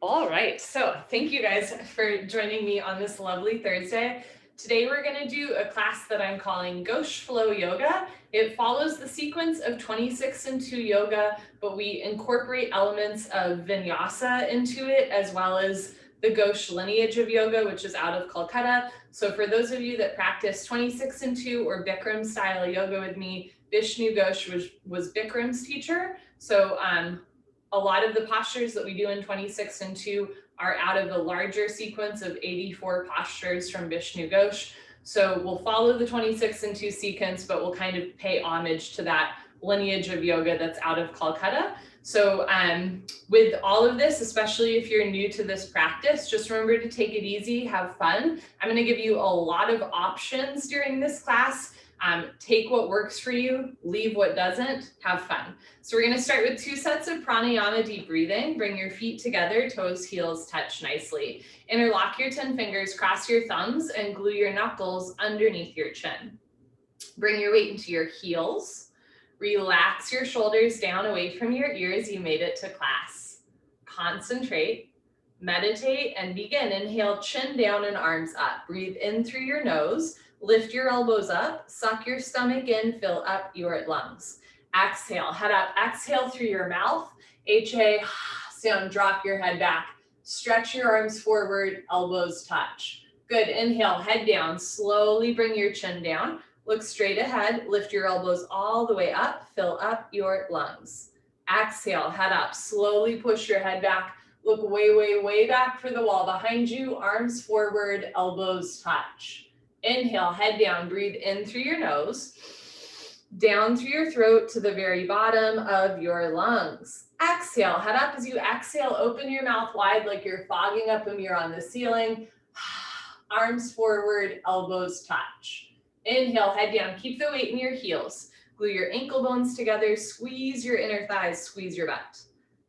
All right, so thank you guys for joining me on this lovely Thursday. Today we're going to do a class that I'm calling Ghosh Flow Yoga. It follows the sequence of 26 and 2 yoga, but we incorporate elements of vinyasa into it, as well as the Ghosh lineage of yoga, which is out of Calcutta. So for those of you that practice 26 and 2 or Bikram style yoga with me, Vishnu Ghosh was Bikram's teacher. So a lot of the postures that we do in 26 and 2 are out of the larger sequence of 84 postures from Vishnu Ghosh. So we'll follow the 26 and 2 sequence, but we'll kind of pay homage to that lineage of yoga that's out of Calcutta. So with all of this, especially if you're new to this practice, just remember to take it easy, have fun. I'm going to give you a lot of options during this class. Take what works for you, leave what doesn't, have fun. So we're going to start with 2 sets of pranayama deep breathing. Bring your feet together, toes, heels touch nicely. Interlock your 10 fingers, cross your thumbs, and glue your knuckles underneath your chin. Bring your weight into your heels. Relax your shoulders down away from your ears. You made it to class. Concentrate, meditate, and begin. Inhale, chin down and arms up. Breathe in through your nose. Lift your elbows up, suck your stomach in, fill up your lungs. Exhale, head up, exhale through your mouth. HA, sound, drop your head back. Stretch your arms forward, elbows touch. Good, inhale, head down, slowly bring your chin down. Look straight ahead, lift your elbows all the way up, fill up your lungs. Exhale, head up, slowly push your head back. Look way, way, way back for the wall behind you, arms forward, elbows touch. Inhale, head down, breathe in through your nose, down through your throat to the very bottom of your lungs. Exhale, head up. As you exhale, open your mouth wide like you're fogging up a mirror on the ceiling. Arms forward, elbows touch. Inhale, head down, keep the weight in your heels. Glue your ankle bones together, squeeze your inner thighs, squeeze your butt.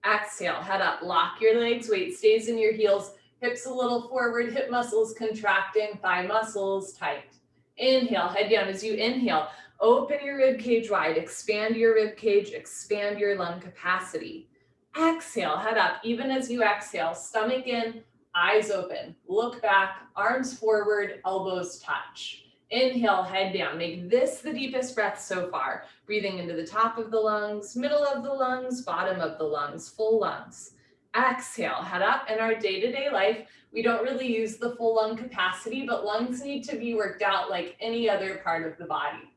Exhale, head up, lock your legs, weight stays in your heels. Hips a little forward, hip muscles contracting, thigh muscles tight. Inhale, head down. As you inhale, open your rib cage wide, expand your rib cage, expand your lung capacity. Exhale, head up. Even as you exhale, stomach in, eyes open. Look back, arms forward, elbows touch. Inhale, head down. Make this the deepest breath so far. Breathing into the top of the lungs, middle of the lungs, bottom of the lungs, full lungs. Exhale, head up. In our day-to-day life, we don't really use the full lung capacity, but lungs need to be worked out like any other part of the body.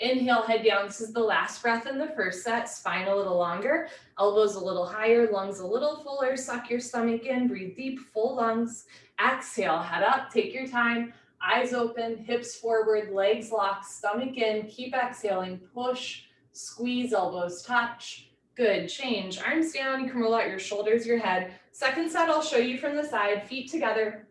Inhale, head down. This is the last breath in the first set. Spine a little longer, elbows a little higher, lungs a little fuller. Suck your stomach in, breathe deep, full lungs. Exhale, head up, take your time. Eyes open, hips forward, legs locked, stomach in. Keep exhaling, push, squeeze, elbows touch. Good, change, arms down, you can roll out your shoulders, your head. Second set, I'll show you from the side, feet together,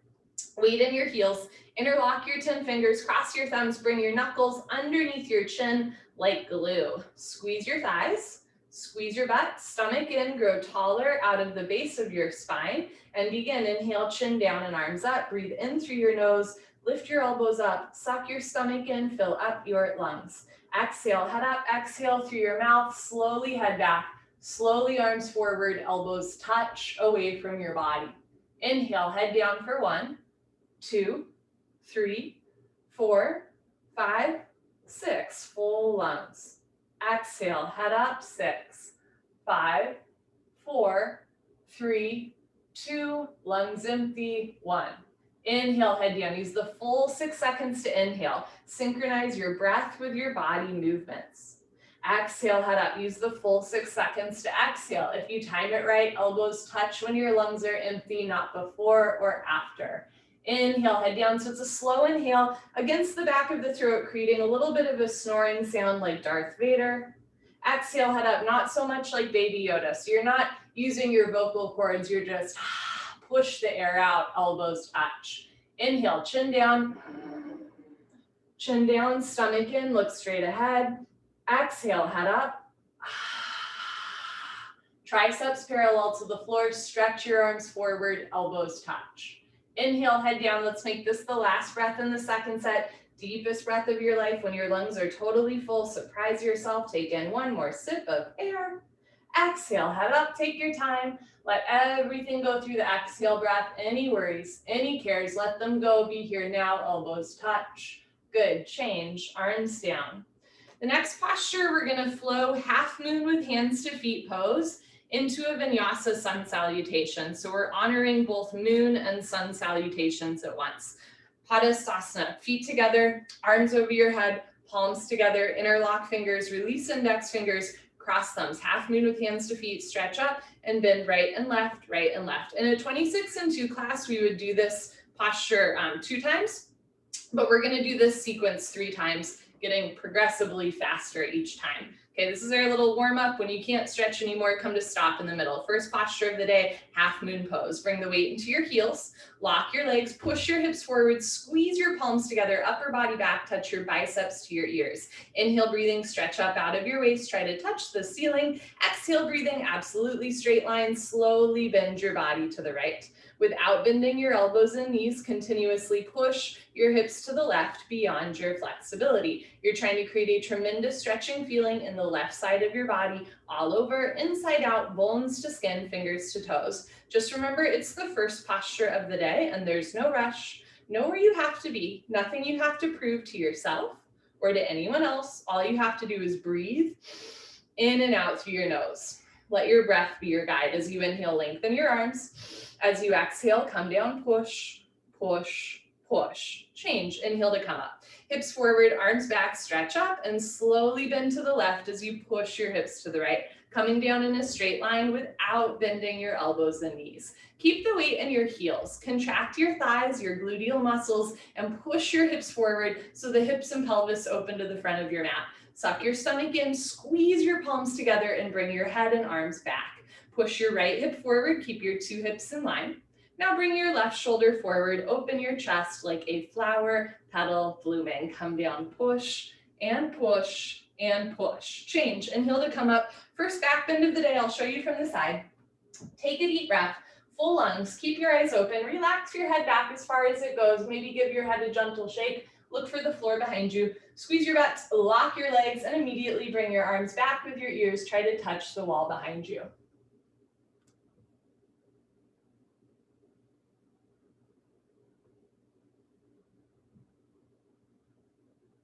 weight in your heels, interlock your 10 fingers, cross your thumbs, bring your knuckles underneath your chin like glue. Squeeze your thighs, squeeze your butt, stomach in, grow taller out of the base of your spine, and begin. Inhale, chin down and arms up, breathe in through your nose, lift your elbows up, suck your stomach in, fill up your lungs. Exhale, head up, exhale through your mouth, slowly head back, slowly arms forward, elbows touch away from your body. Inhale, head down for 1, 2, 3, 4, 5, 6, full lungs. Exhale, head up, 6, 5, 4, 3, 2, lungs empty, 1. Inhale, head down. Use the full 6 seconds to inhale. Synchronize your breath with your body movements. Exhale, head up. Use the full 6 seconds to exhale. If you time it right, elbows touch when your lungs are empty, not before or after. Inhale, head down. So it's a slow inhale against the back of the throat, creating a little bit of a snoring sound like Darth Vader. Exhale, head up. Not so much like Baby Yoda. So you're not using your vocal cords. You're just push the air out, elbows touch. Inhale, chin down, stomach in, look straight ahead. Exhale, head up. Triceps parallel to the floor, stretch your arms forward, elbows touch. Inhale, head down. Let's make this the last breath in the second set. Deepest breath of your life when your lungs are totally full. Surprise yourself. Take in one more sip of air. Exhale, head up, take your time. Let everything go through the exhale breath. Any worries, any cares, let them go. Be here now, elbows touch. Good, change, arms down. The next posture, we're gonna flow half moon with hands to feet pose into a vinyasa sun salutation. So we're honoring both moon and sun salutations at once. Padasana, feet together, arms over your head, palms together, interlock fingers, release index fingers, cross thumbs, half moon with hands to feet, stretch up and bend right and left, right and left. In a 26 and 2 class, we would do this posture 2 times, but we're gonna do this sequence 3 times, getting progressively faster each time. Okay, this is our little warm up. When you can't stretch anymore, come to stop in the middle. First posture of the day, half moon pose. Bring the weight into your heels, lock your legs, push your hips forward, squeeze your palms together, upper body back, touch your biceps to your ears. Inhale, breathing, stretch up out of your waist, try to touch the ceiling. Exhale, breathing, absolutely straight line, slowly bend your body to the right. Without bending your elbows and knees, continuously push your hips to the left beyond your flexibility. You're trying to create a tremendous stretching feeling in the left side of your body, all over, inside out, bones to skin, fingers to toes. Just remember, it's the first posture of the day and there's no rush. Know where you have to be, nothing you have to prove to yourself or to anyone else. All you have to do is breathe in and out through your nose. Let your breath be your guide. As you inhale, lengthen your arms. As you exhale, come down, push, push, push. Change, inhale to come up. Hips forward, arms back, stretch up, and slowly bend to the left as you push your hips to the right, coming down in a straight line without bending your elbows and knees. Keep the weight in your heels. Contract your thighs, your gluteal muscles, and push your hips forward so the hips and pelvis open to the front of your mat. Suck your stomach in, squeeze your palms together, and bring your head and arms back. Push your right hip forward, keep your 2 hips in line. Now bring your left shoulder forward, open your chest like a flower petal blooming. Come down, push and push and push. Change, inhale to come up. First back bend of the day, I'll show you from the side. Take a deep breath, full lungs, keep your eyes open, relax your head back as far as it goes. Maybe give your head a gentle shake. Look for the floor behind you. Squeeze your butts, lock your legs, and immediately bring your arms back with your ears. Try to touch the wall behind you.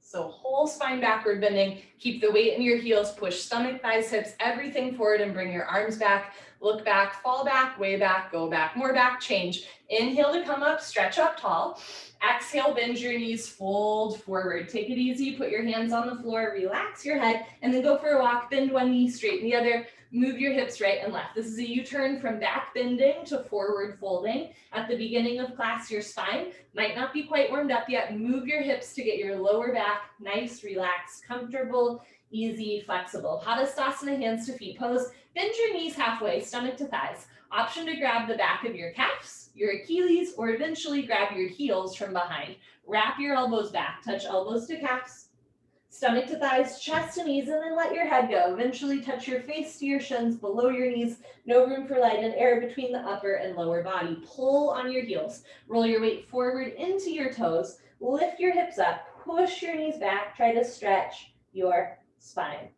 So whole spine backward bending, keep the weight in your heels, push stomach, thighs, hips, everything forward and bring your arms back, look back, fall back, way back, go back, more back, change. Inhale to come up, stretch up tall. Exhale, bend your knees, fold forward. Take it easy, put your hands on the floor, relax your head, and then go for a walk, bend one knee, straighten the other, move your hips right and left. This is a U-turn from back bending to forward folding. At the beginning of class, your spine might not be quite warmed up yet. Move your hips to get your lower back nice, relaxed, comfortable, easy, flexible. Padasana, hands to feet pose. Bend your knees halfway, stomach to thighs. Option to grab the back of your calves, your Achilles, or eventually grab your heels from behind. Wrap your elbows back, touch elbows to calves, stomach to thighs, chest to knees, and then let your head go. Eventually touch your face to your shins, below your knees. No room for light and air between the upper and lower body. Pull on your heels. Roll your weight forward into your toes. Lift your hips up. Push your knees back. Try to stretch your spine.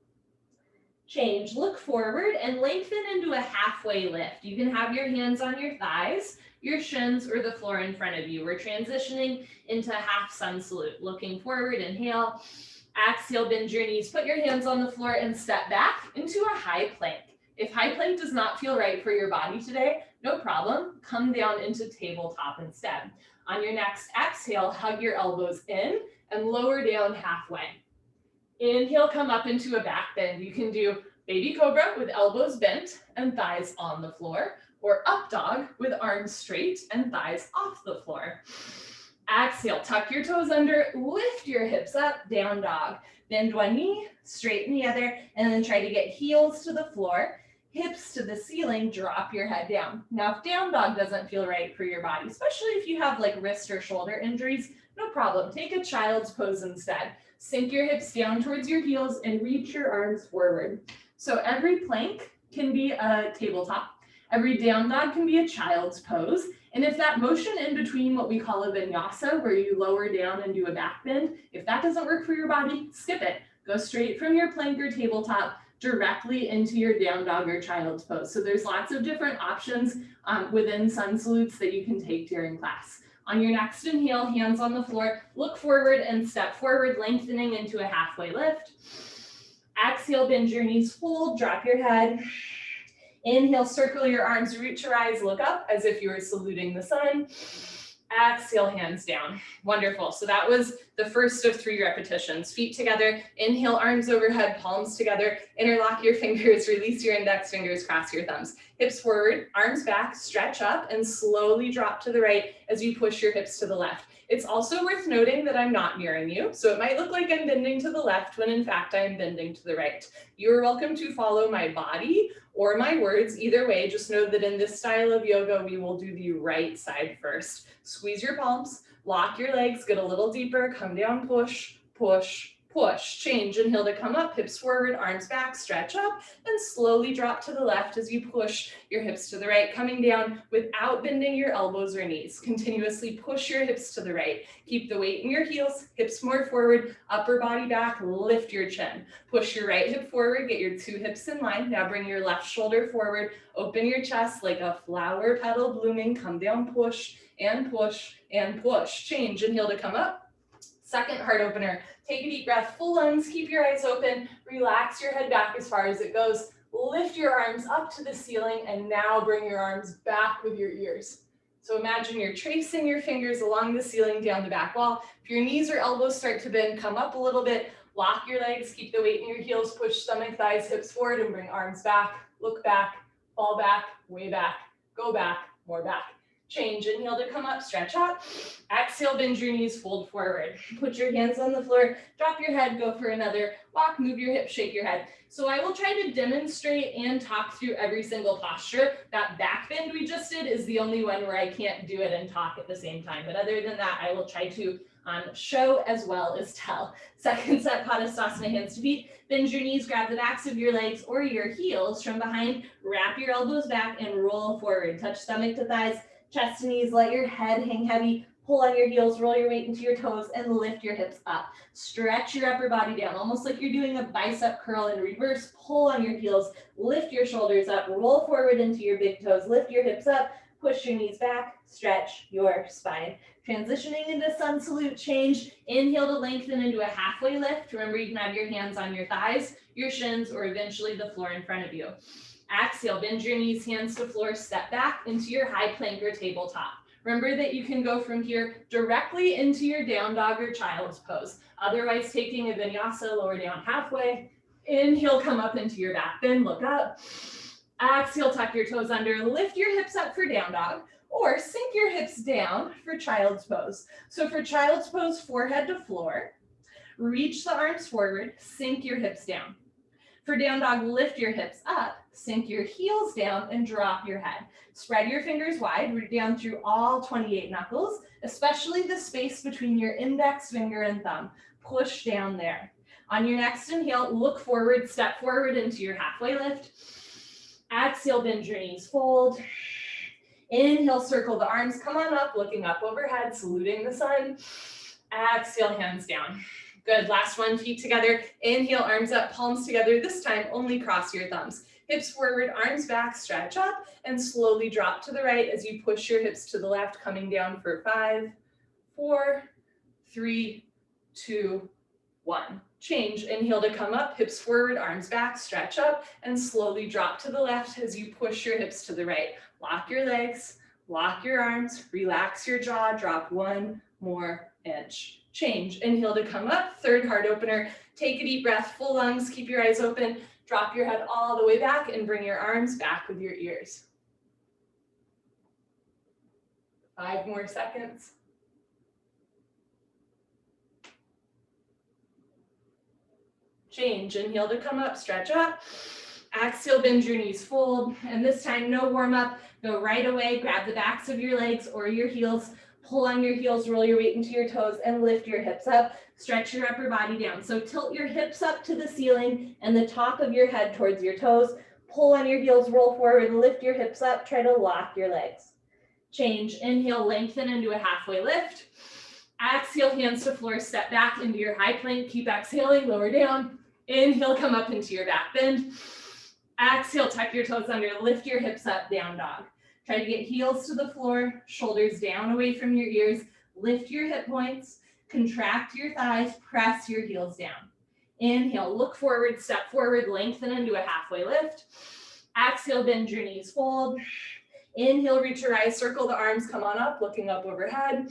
Change, look forward and lengthen into a halfway lift. You can have your hands on your thighs, your shins, or the floor in front of you. We're transitioning into half sun salute. Looking forward, inhale. Exhale, bend your knees, put your hands on the floor and step back into a high plank. If high plank does not feel right for your body today, no problem. Come down into tabletop instead. On your next exhale, hug your elbows in and lower down halfway. Inhale, come up into a back bend. You can do baby cobra with elbows bent and thighs on the floor, or up dog with arms straight and thighs off the floor. Exhale, tuck your toes under, lift your hips up, down dog. Bend one knee, straighten the other, and then try to get heels to the floor, hips to the ceiling, drop your head down. Now, if down dog doesn't feel right for your body, especially if you have like wrist or shoulder injuries, no problem. Take a child's pose instead. Sink your hips down towards your heels and reach your arms forward. So every plank can be a tabletop. Every down dog can be a child's pose. And if that motion in between what we call a vinyasa, where you lower down and do a back bend, if that doesn't work for your body, skip it. Go straight from your plank or tabletop directly into your down dog or child's pose. So there's lots of different options within sun salutes that you can take during class. On your next inhale, hands on the floor, look forward and step forward, lengthening into a halfway lift. Exhale, bend your knees, fold, drop your head. Inhale, circle your arms, root to rise, look up as if you were saluting the sun. Exhale, hands down. Wonderful. So that was the first of 3 repetitions. Feet together, inhale, arms overhead, palms together, interlock your fingers, release your index fingers, cross your thumbs. Hips forward, arms back, stretch up, and slowly drop to the right as you push your hips to the left. It's also worth noting that I'm not mirroring you, so it might look like I'm bending to the left when in fact I'm bending to the right. You're welcome to follow my body or my words. Either way, just know that in this style of yoga, we will do the right side first. Squeeze your palms, lock your legs, get a little deeper, come down, push, push, push. Change, inhale to come up, hips forward, arms back, stretch up, and slowly drop to the left as you push your hips to the right, coming down without bending your elbows or knees. Continuously push your hips to the right. Keep the weight in your heels, hips more forward, upper body back, lift your chin. Push your right hip forward, get your 2 hips in line. Now bring your left shoulder forward, open your chest like a flower petal blooming, come down, push, and push, and push. Change, inhale to come up. Second heart opener, take a deep breath, full lungs, keep your eyes open, relax your head back as far as it goes, lift your arms up to the ceiling, and now bring your arms back with your ears. So imagine you're tracing your fingers along the ceiling down the back wall. If your knees or elbows start to bend, come up a little bit, lock your legs, keep the weight in your heels, push stomach, thighs, hips forward, and bring arms back, look back, fall back, way back, go back, more back. Change, inhale to come up, stretch up. Exhale, bend your knees, fold forward. Put your hands on the floor, drop your head, go for another walk, move your hips, shake your head. So I will try to demonstrate and talk through every single posture. That back bend we just did is the only one where I can't do it and talk at the same time. But other than that, I will try to show as well as tell. Second set, Padasana, hands to feet. Bend your knees, grab the backs of your legs or your heels from behind, wrap your elbows back and roll forward. Touch stomach to thighs, chest to knees, let your head hang heavy, pull on your heels, roll your weight into your toes, and lift your hips up. Stretch your upper body down, almost like you're doing a bicep curl in reverse. Pull on your heels, lift your shoulders up, roll forward into your big toes, lift your hips up, push your knees back, stretch your spine. Transitioning into sun salute, change. Inhale to lengthen into a halfway lift. Remember, you can have your hands on your thighs, your shins, or eventually the floor in front of you. Exhale, bend your knees, hands to floor, step back into your high plank or tabletop. Remember that you can go from here directly into your down dog or child's pose. Otherwise, taking a vinyasa, lower down halfway. Inhale, come up into your back bend, look up. Exhale, tuck your toes under, lift your hips up for down dog, or sink your hips down for child's pose. So for child's pose, forehead to floor, reach the arms forward, sink your hips down. For down dog, lift your hips up, sink your heels down, and drop your head. Spread your fingers wide, root down through all 28 knuckles, especially the space between your index finger and thumb. Push down there. On your next inhale, look forward, step forward into your halfway lift. Exhale, bend your knees, fold. Inhale, circle the arms, come on up, looking up overhead, saluting the sun. Exhale, hands down. Good, last one, feet together. Inhale, arms up, palms together. This time, only cross your thumbs. Hips forward, arms back, stretch up, and slowly drop to the right as you push your hips to the left, coming down for 5, 4, 3, 2, 1. Change, inhale to come up, hips forward, arms back, stretch up, and slowly drop to the left as you push your hips to the right. Lock your legs, lock your arms, relax your jaw, drop 1 more inch. Change, inhale to come up, third heart opener. Take a deep breath, full lungs, keep your eyes open, drop your head all the way back and bring your arms back with your ears. 5 more seconds. Change, inhale to come up, stretch up. Exhale, bend your knees, fold. And this time, no warm up. Go right away, grab the backs of your legs or your heels, pull on your heels, roll your weight into your toes, and lift your hips up. Stretch your upper body down. So tilt your hips up to the ceiling and the top of your head towards your toes. Pull on your heels, roll forward, lift your hips up. Try to lock your legs. Change, inhale, lengthen into a halfway lift. Exhale, hands to floor, step back into your high plank. Keep exhaling, lower down. Inhale, come up into your back bend. Exhale, tuck your toes under, lift your hips up, down dog. Try to get heels to the floor, shoulders down away from your ears, lift your hip points, contract your thighs, press your heels down. Inhale, look forward, step forward, lengthen into a halfway lift. Exhale, bend your knees, fold. Inhale, reach your eyes, circle the arms, come on up, looking up overhead.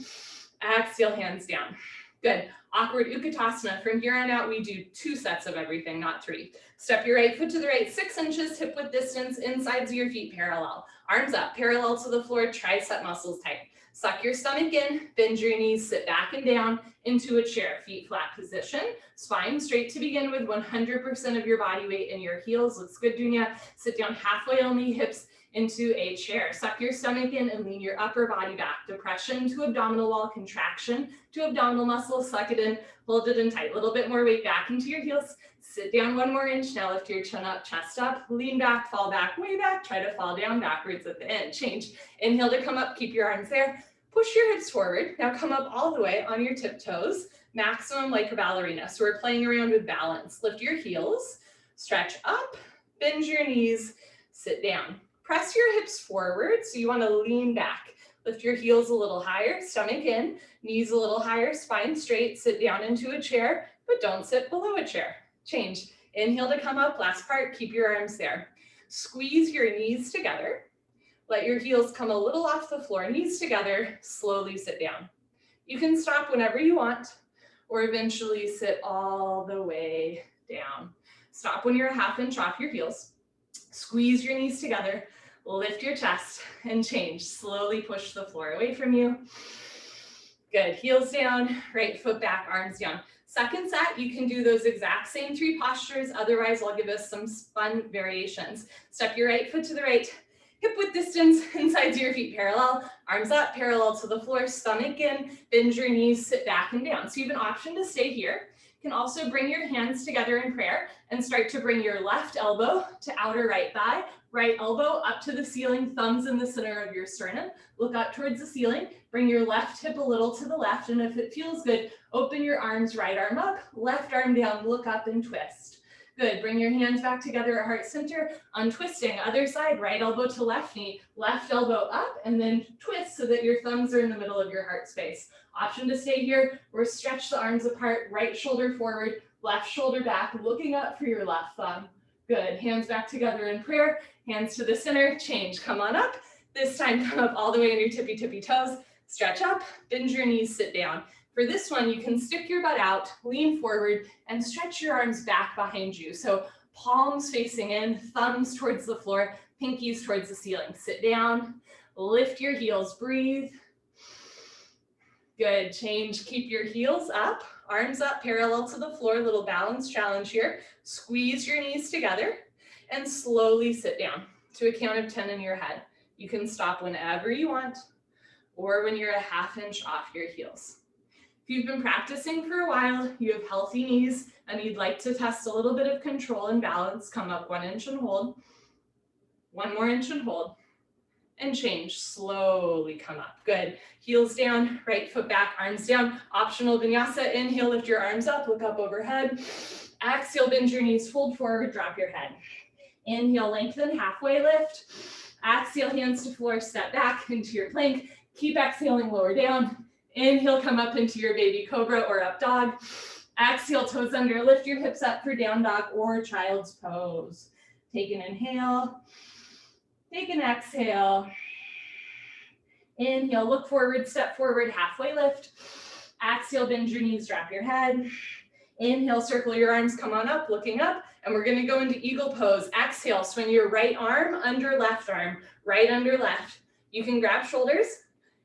Exhale, hands down. Good. Awkward Utkatasana. From here on out, we do 2 sets of everything, not 3. Step your right foot to the right, 6 inches, hip width distance, insides of your feet parallel. Arms up, parallel to the floor, tricep muscles tight. Suck your stomach in, bend your knees, sit back and down into a chair, feet flat position. Spine straight to begin with, 100% of your body weight in your heels. Looks good, Dunya. Sit down halfway only, hips into a chair. Suck your stomach in and lean your upper body back. Depression to abdominal wall, contraction to abdominal muscles. Suck it in, hold it in tight. A little bit more weight back into your heels. Sit down 1 more inch. Now lift your chin up, chest up, lean back, fall back, way back. Try to fall down backwards at the end. Change. Inhale to come up, keep your arms there. Push your hips forward. Now come up all the way on your tiptoes. Maximum like a ballerina. So we're playing around with balance. Lift your heels, stretch up, bend your knees, sit down. Press your hips forward, so you want to lean back. Lift your heels a little higher, stomach in, knees a little higher, spine straight, sit down into a chair, but don't sit below a chair. Change. Inhale to come up, last part, keep your arms there. Squeeze your knees together. Let your heels come a little off the floor, knees together, slowly sit down. You can stop whenever you want, or eventually sit all the way down. Stop when you're a ½ inch off your heels. Squeeze your knees together, lift your chest, and change. Slowly push the floor away from you. Good, heels down, right foot back, arms down. Second set, you can do those exact same 3 postures. Otherwise, I'll give us some fun variations. Step your right foot to the right, hip width distance, insides of your feet parallel, arms up, parallel to the floor, stomach in, bend your knees, sit back and down. So you have an option to stay here. You can also bring your hands together in prayer and start to bring your left elbow to outer right thigh, right elbow up to the ceiling, thumbs in the center of your sternum. Look up towards the ceiling, bring your left hip a little to the left, and if it feels good, open your arms, right arm up, left arm down, look up and twist. Good, bring your hands back together at heart center, untwisting, other side, right elbow to left knee, left elbow up, and then twist so that your thumbs are in the middle of your heart space. Option to stay here, or stretch the arms apart, right shoulder forward, left shoulder back, looking up for your left thumb. Good, hands back together in prayer, hands to the center, change, come on up. This time, come up all the way on your tippy toes, stretch up, bend your knees, sit down. For this one, you can stick your butt out, lean forward, and stretch your arms back behind you. So palms facing in, thumbs towards the floor, pinkies towards the ceiling. Sit down, lift your heels, breathe. Good, change, keep your heels up, arms up, parallel to the floor, little balance challenge here. Squeeze your knees together and slowly sit down to a count of 10 in your head. You can stop whenever you want or when you're a ½ inch off your heels. If you've been practicing for a while, you have healthy knees, and you'd like to test a little bit of control and balance, come up 1 inch and hold, 1 more inch and hold, and change, slowly come up. Good, heels down, right foot back, arms down. Optional vinyasa, inhale, lift your arms up, look up overhead. Exhale, bend your knees, fold forward, drop your head. Inhale, lengthen, halfway lift. Exhale, hands to floor, step back into your plank. Keep exhaling, lower down. Inhale, come up into your baby cobra or up dog. Exhale, toes under, lift your hips up for down dog or child's pose. Take an inhale, take an exhale. Inhale, look forward, step forward, halfway lift. Exhale, bend your knees, drop your head. Inhale, circle your arms, come on up, looking up, and we're gonna go into eagle pose. Exhale, swing your right arm under left arm, right under left. You can grab shoulders,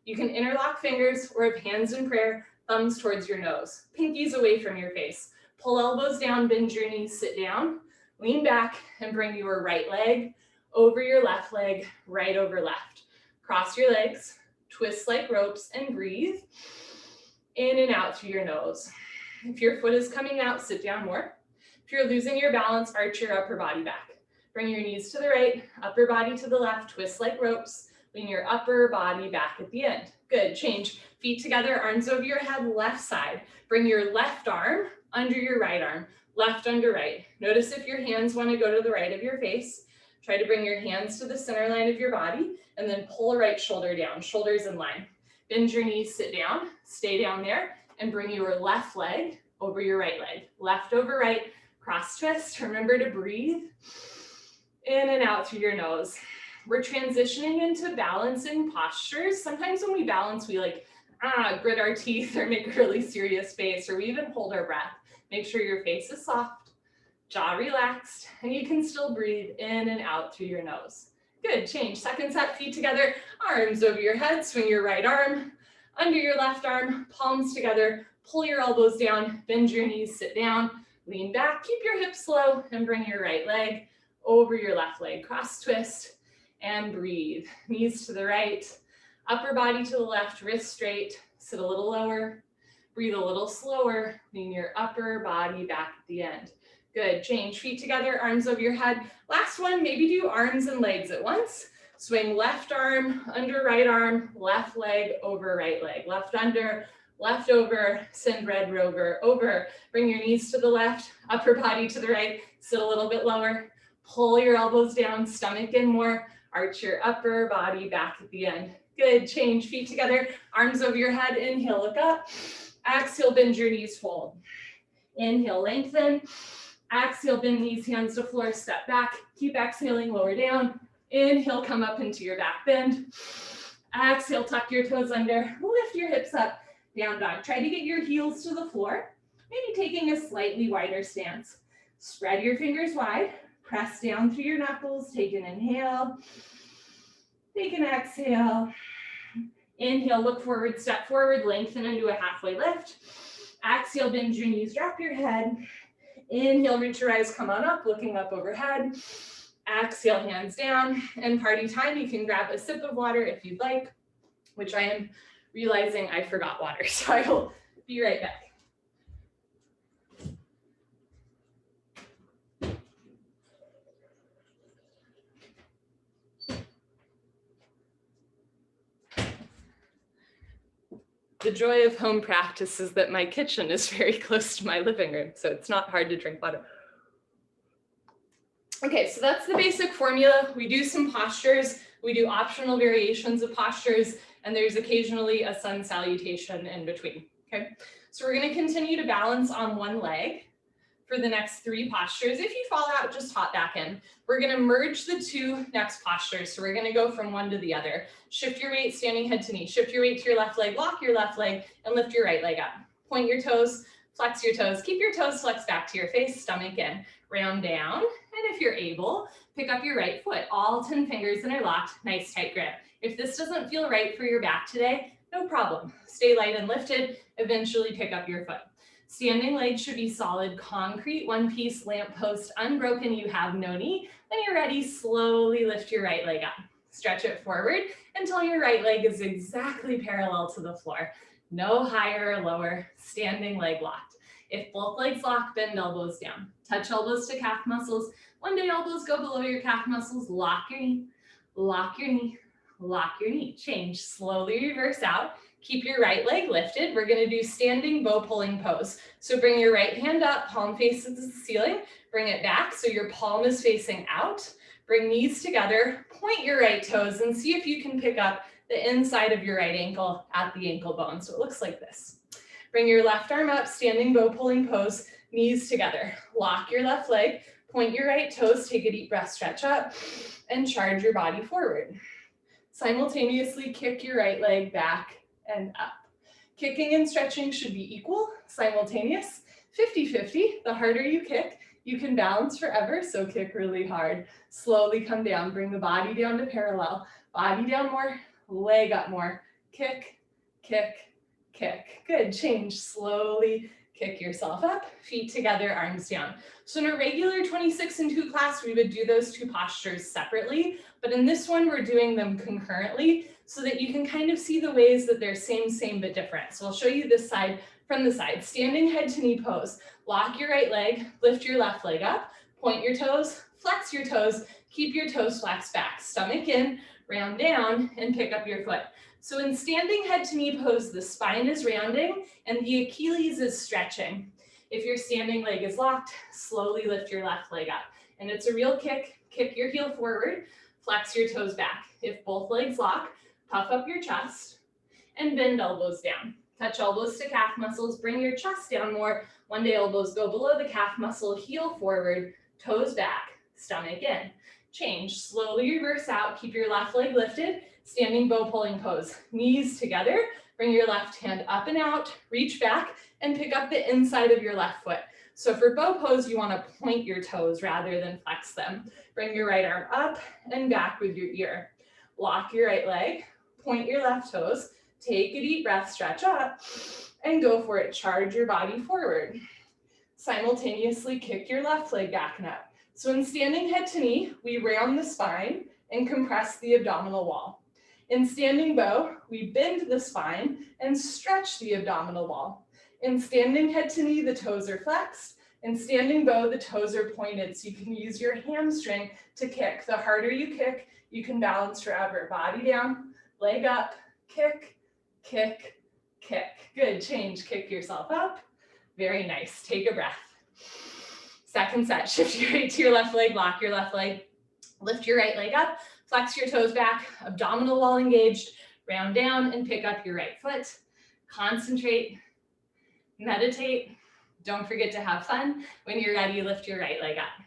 you can interlock fingers, or have hands in prayer, thumbs towards your nose, pinkies away from your face. Pull elbows down, bend your knees, sit down, lean back, and bring your right leg over your left leg, right over left. Cross your legs, twist like ropes, and breathe in and out through your nose. If your foot is coming out, sit down more. If you're losing your balance, arch your upper body back. Bring your knees to the right, upper body to the left, twist like ropes. Lean your upper body back at the end. Good, change. Feet together, arms over your head, left side. Bring your left arm under your right arm. left under right. Notice if your hands want to go to the right of your face. Try to bring your hands to the center line of your body and then pull right shoulder down, shoulders in line. Bend your knees, sit down, stay down there, and bring your left leg over your right leg. Left over right, cross twist. Remember to breathe in and out through your nose. We're transitioning into balancing postures. Sometimes when we balance, we grit our teeth or make a really serious face, or we even hold our breath. Make sure your face is soft, jaw relaxed, and you can still breathe in and out through your nose. Good, change. Second set, feet together, arms over your head, swing your right arm under your left arm, palms together, pull your elbows down, bend your knees, sit down, lean back, keep your hips low, and bring your right leg over your left leg. Cross twist and breathe. Knees to the right, upper body to the left, wrist straight, sit a little lower, breathe a little slower, lean your upper body back at the end. Good, change, feet together, arms over your head. Last one, maybe do arms and legs at once. Swing left arm under right arm, left leg over right leg. Left under, left over, send red rover over. Bring your knees to the left, upper body to the right, sit a little bit lower. Pull your elbows down, stomach in more, arch your upper body back at the end. Good, change, feet together, arms over your head, inhale, look up. Exhale, bend your knees, fold. Inhale, lengthen. Exhale, bend knees, hands to floor, step back. Keep exhaling, lower down. Inhale, come up into your back bend. Exhale, tuck your toes under, lift your hips up, down dog. Try to get your heels to the floor, maybe taking a slightly wider stance. Spread your fingers wide, press down through your knuckles, take an inhale, take an exhale. Inhale, look forward, step forward, lengthen into a halfway lift. Exhale, bend your knees, drop your head. Inhale, reach your eyes, come on up, looking up overhead. Exhale, hands down, and party time. You can grab a sip of water if you'd like, which I am realizing I forgot water, so I will be right back. The joy of home practice is that my kitchen is very close to my living room, so it's not hard to drink water. Okay, so that's the basic formula. We do some postures, we do optional variations of postures, and there's occasionally a sun salutation in between, okay? So we're gonna continue to balance on one leg for the next 3 postures. If you fall out, just hop back in. We're gonna merge the 2 next postures. So we're gonna go from one to the other. Shift your weight, standing head to knee. Shift your weight to your left leg, lock your left leg, and lift your right leg up. Point your toes, flex your toes. Keep your toes flexed back to your face, stomach in. Round down, and if you're able, pick up your right foot. All 10 fingers interlocked, nice tight grip. If this doesn't feel right for your back today, no problem. Stay light and lifted, eventually pick up your foot. Standing legs should be solid concrete, one piece, lamp post, unbroken, you have no knee. When you're ready, slowly lift your right leg up. Stretch it forward until your right leg is exactly parallel to the floor. No higher or lower, standing leg locked. If both legs lock, bend elbows down. Touch elbows to calf muscles. One day elbows go below your calf muscles. Lock your knee, lock your knee, lock your knee. Change, slowly reverse out. Keep your right leg lifted. We're gonna do standing bow pulling pose. So bring your right hand up, palm faces the ceiling. Bring it back so your palm is facing out. Bring knees together, point your right toes and see if you can pick up the inside of your right ankle at the ankle bone. So it looks like this. Bring your left arm up, standing bow pulling pose, knees together. Lock your left leg, point your right toes, take a deep breath, stretch up, and charge your body forward. Simultaneously kick your right leg back and up. Kicking and stretching should be equal, simultaneous, 50-50. The harder you kick, you can balance forever, so kick really hard. Slowly come down, bring the body down to parallel. Body down more, leg up more. Kick, kick, kick. Good, change, slowly kick yourself up, feet together, arms down. So in a regular 26 and 2 class, we would do those 2 postures separately, but in this one, we're doing them concurrently so that you can kind of see the ways that they're same, but different. So I'll show you this side from the side. Standing head to knee pose. Lock your right leg, lift your left leg up, point your toes, flex your toes, keep your toes flexed back, stomach in, round down, and pick up your foot. So in standing head to knee pose, the spine is rounding and the Achilles is stretching. If your standing leg is locked, slowly lift your left leg up. And it's a real kick. Kick your heel forward, flex your toes back. If both legs lock, puff up your chest and bend elbows down. Touch elbows to calf muscles, bring your chest down more. One day elbows go below the calf muscle, heel forward, toes back, stomach in. Change, slowly reverse out, keep your left leg lifted, standing bow pulling pose. Knees together, bring your left hand up and out, reach back, and pick up the inside of your left foot. So for bow pose, you wanna point your toes rather than flex them. Bring your right arm up and back with your ear. Lock your right leg, point your left toes, take a deep breath, stretch up, and go for it. Charge your body forward. Simultaneously kick your left leg back and up. So in standing head to knee, we round the spine and compress the abdominal wall. In standing bow, we bend the spine and stretch the abdominal wall. In standing head to knee, the toes are flexed. In standing bow, the toes are pointed, so you can use your hamstring to kick. The harder you kick, you can balance forever. Body down, leg up, kick, kick, kick. Good, change, kick yourself up. Very nice, take a breath. Second set, shift your right to your left leg, lock your left leg, lift your right leg up, flex your toes back, abdominal wall engaged, round down and pick up your right foot. Concentrate, meditate. Don't forget to have fun. When you're ready, lift your right leg up.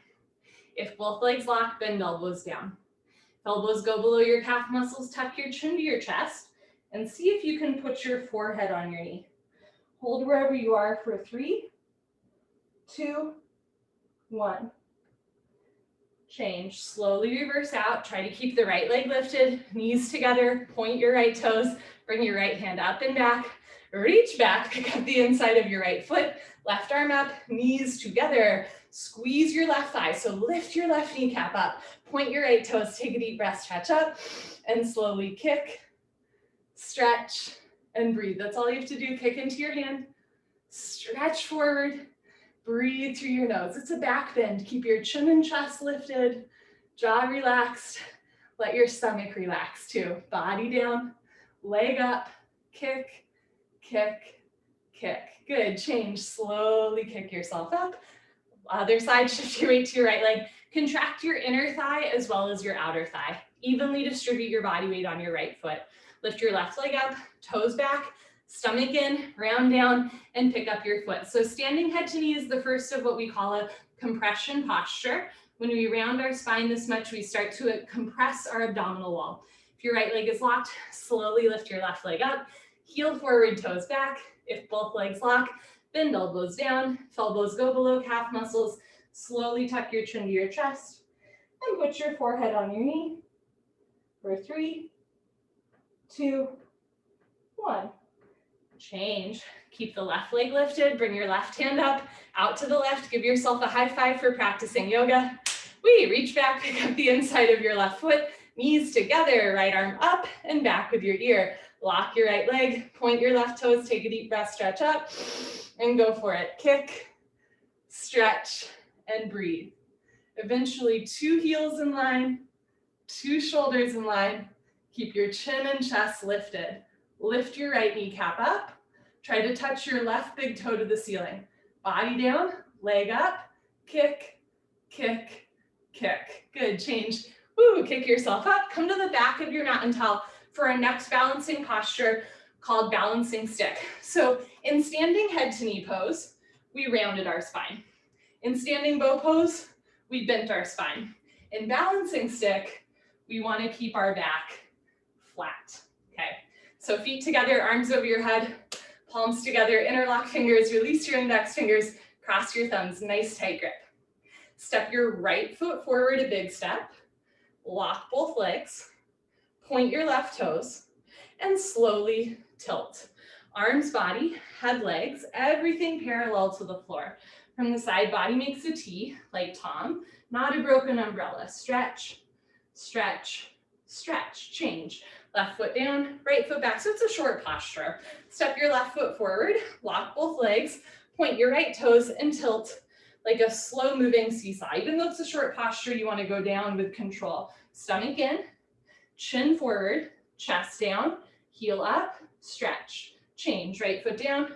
If both legs lock, bend elbows down. If elbows go below your calf muscles, tuck your chin to your chest and see if you can put your forehead on your knee. Hold wherever you are for 3, 2, 1. Change, slowly reverse out. Try to keep the right leg lifted, knees together, point your right toes, bring your right hand up and back, reach back, pick up the inside of your right foot, left arm up, knees together, squeeze your left thigh. So lift your left kneecap up, point your right toes, take a deep breath, stretch up, and slowly kick, stretch, and breathe. That's all you have to do. Kick into your hand, stretch forward, breathe through your nose. It's a back bend. Keep your chin and chest lifted, jaw relaxed. Let your stomach relax too. Body down, leg up, kick, kick, kick. Good, change, slowly kick yourself up. Other side, shift your weight to your right leg. Contract your inner thigh as well as your outer thigh. Evenly distribute your body weight on your right foot. Lift your left leg up, toes back, stomach in, round down, and pick up your foot. So standing head to knee is the first of what we call a compression posture. When we round our spine this much, we start to compress our abdominal wall. If your right leg is locked, slowly lift your left leg up, heel forward, toes back. If both legs lock, bend elbows down. If elbows go below calf muscles, slowly tuck your chin to your chest and put your forehead on your knee for 3, 2, 1. Change. Keep the left leg lifted. Bring your left hand up, out to the left. Give yourself a high five for practicing yoga. Reach back, pick up the inside of your left foot, knees together, right arm up and back with your ear. Lock your right leg, point your left toes, take a deep breath, stretch up, and go for it. Kick, stretch, and breathe. Eventually, 2 heels in line, 2 shoulders in line. Keep your chin and chest lifted. Lift your right kneecap up. Try to touch your left big toe to the ceiling. Body down, leg up, kick, kick, kick. Good, change. Woo, kick yourself up. Come to the back of your mat and towel for our next balancing posture called balancing stick. So in standing head to knee pose, we rounded our spine. In standing bow pose, we bent our spine. In balancing stick, we want to keep our back flat. Okay, so feet together, arms over your head, palms together, interlock fingers, release your index fingers, cross your thumbs, nice tight grip. Step your right foot forward, a big step, lock both legs, point your left toes, and slowly tilt. Arms, body, head, legs, everything parallel to the floor. From the side, body makes a T, like Tom, not a broken umbrella. Stretch, stretch, stretch, change. Left foot down, right foot back. So it's a short posture. Step your left foot forward, lock both legs, point your right toes and tilt like a slow moving seesaw. Even though it's a short posture, you want to go down with control. Stomach in, chin forward, chest down, heel up, stretch, change. Right foot down,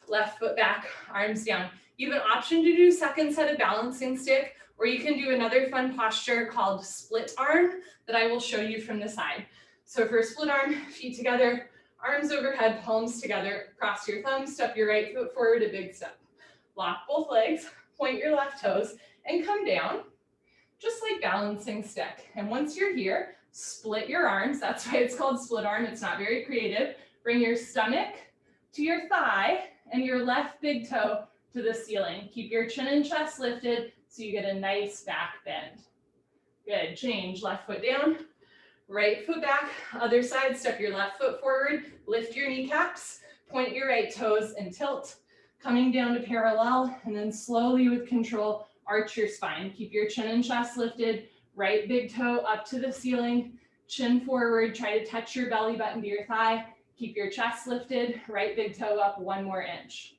left foot back, arms down. You have an option to do second set of balancing stick, or you can do another fun posture called split arm that I will show you from the side. So for split arm, feet together, arms overhead, palms together, cross your thumbs, step your right foot forward, a big step. Lock both legs, point your left toes, and come down, just like balancing stick. And once you're here, split your arms. That's why it's called split arm. It's not very creative. Bring your stomach to your thigh and your left big toe to the ceiling. Keep your chin and chest lifted so you get a nice back bend. Good, change, left foot down, right foot back, other side, step your left foot forward, lift your kneecaps, point your right toes and tilt, coming down to parallel, and then slowly with control, arch your spine. Keep your chin and chest lifted, right big toe up to the ceiling, chin forward, try to touch your belly button to your thigh, keep your chest lifted, right big toe up 1 more inch.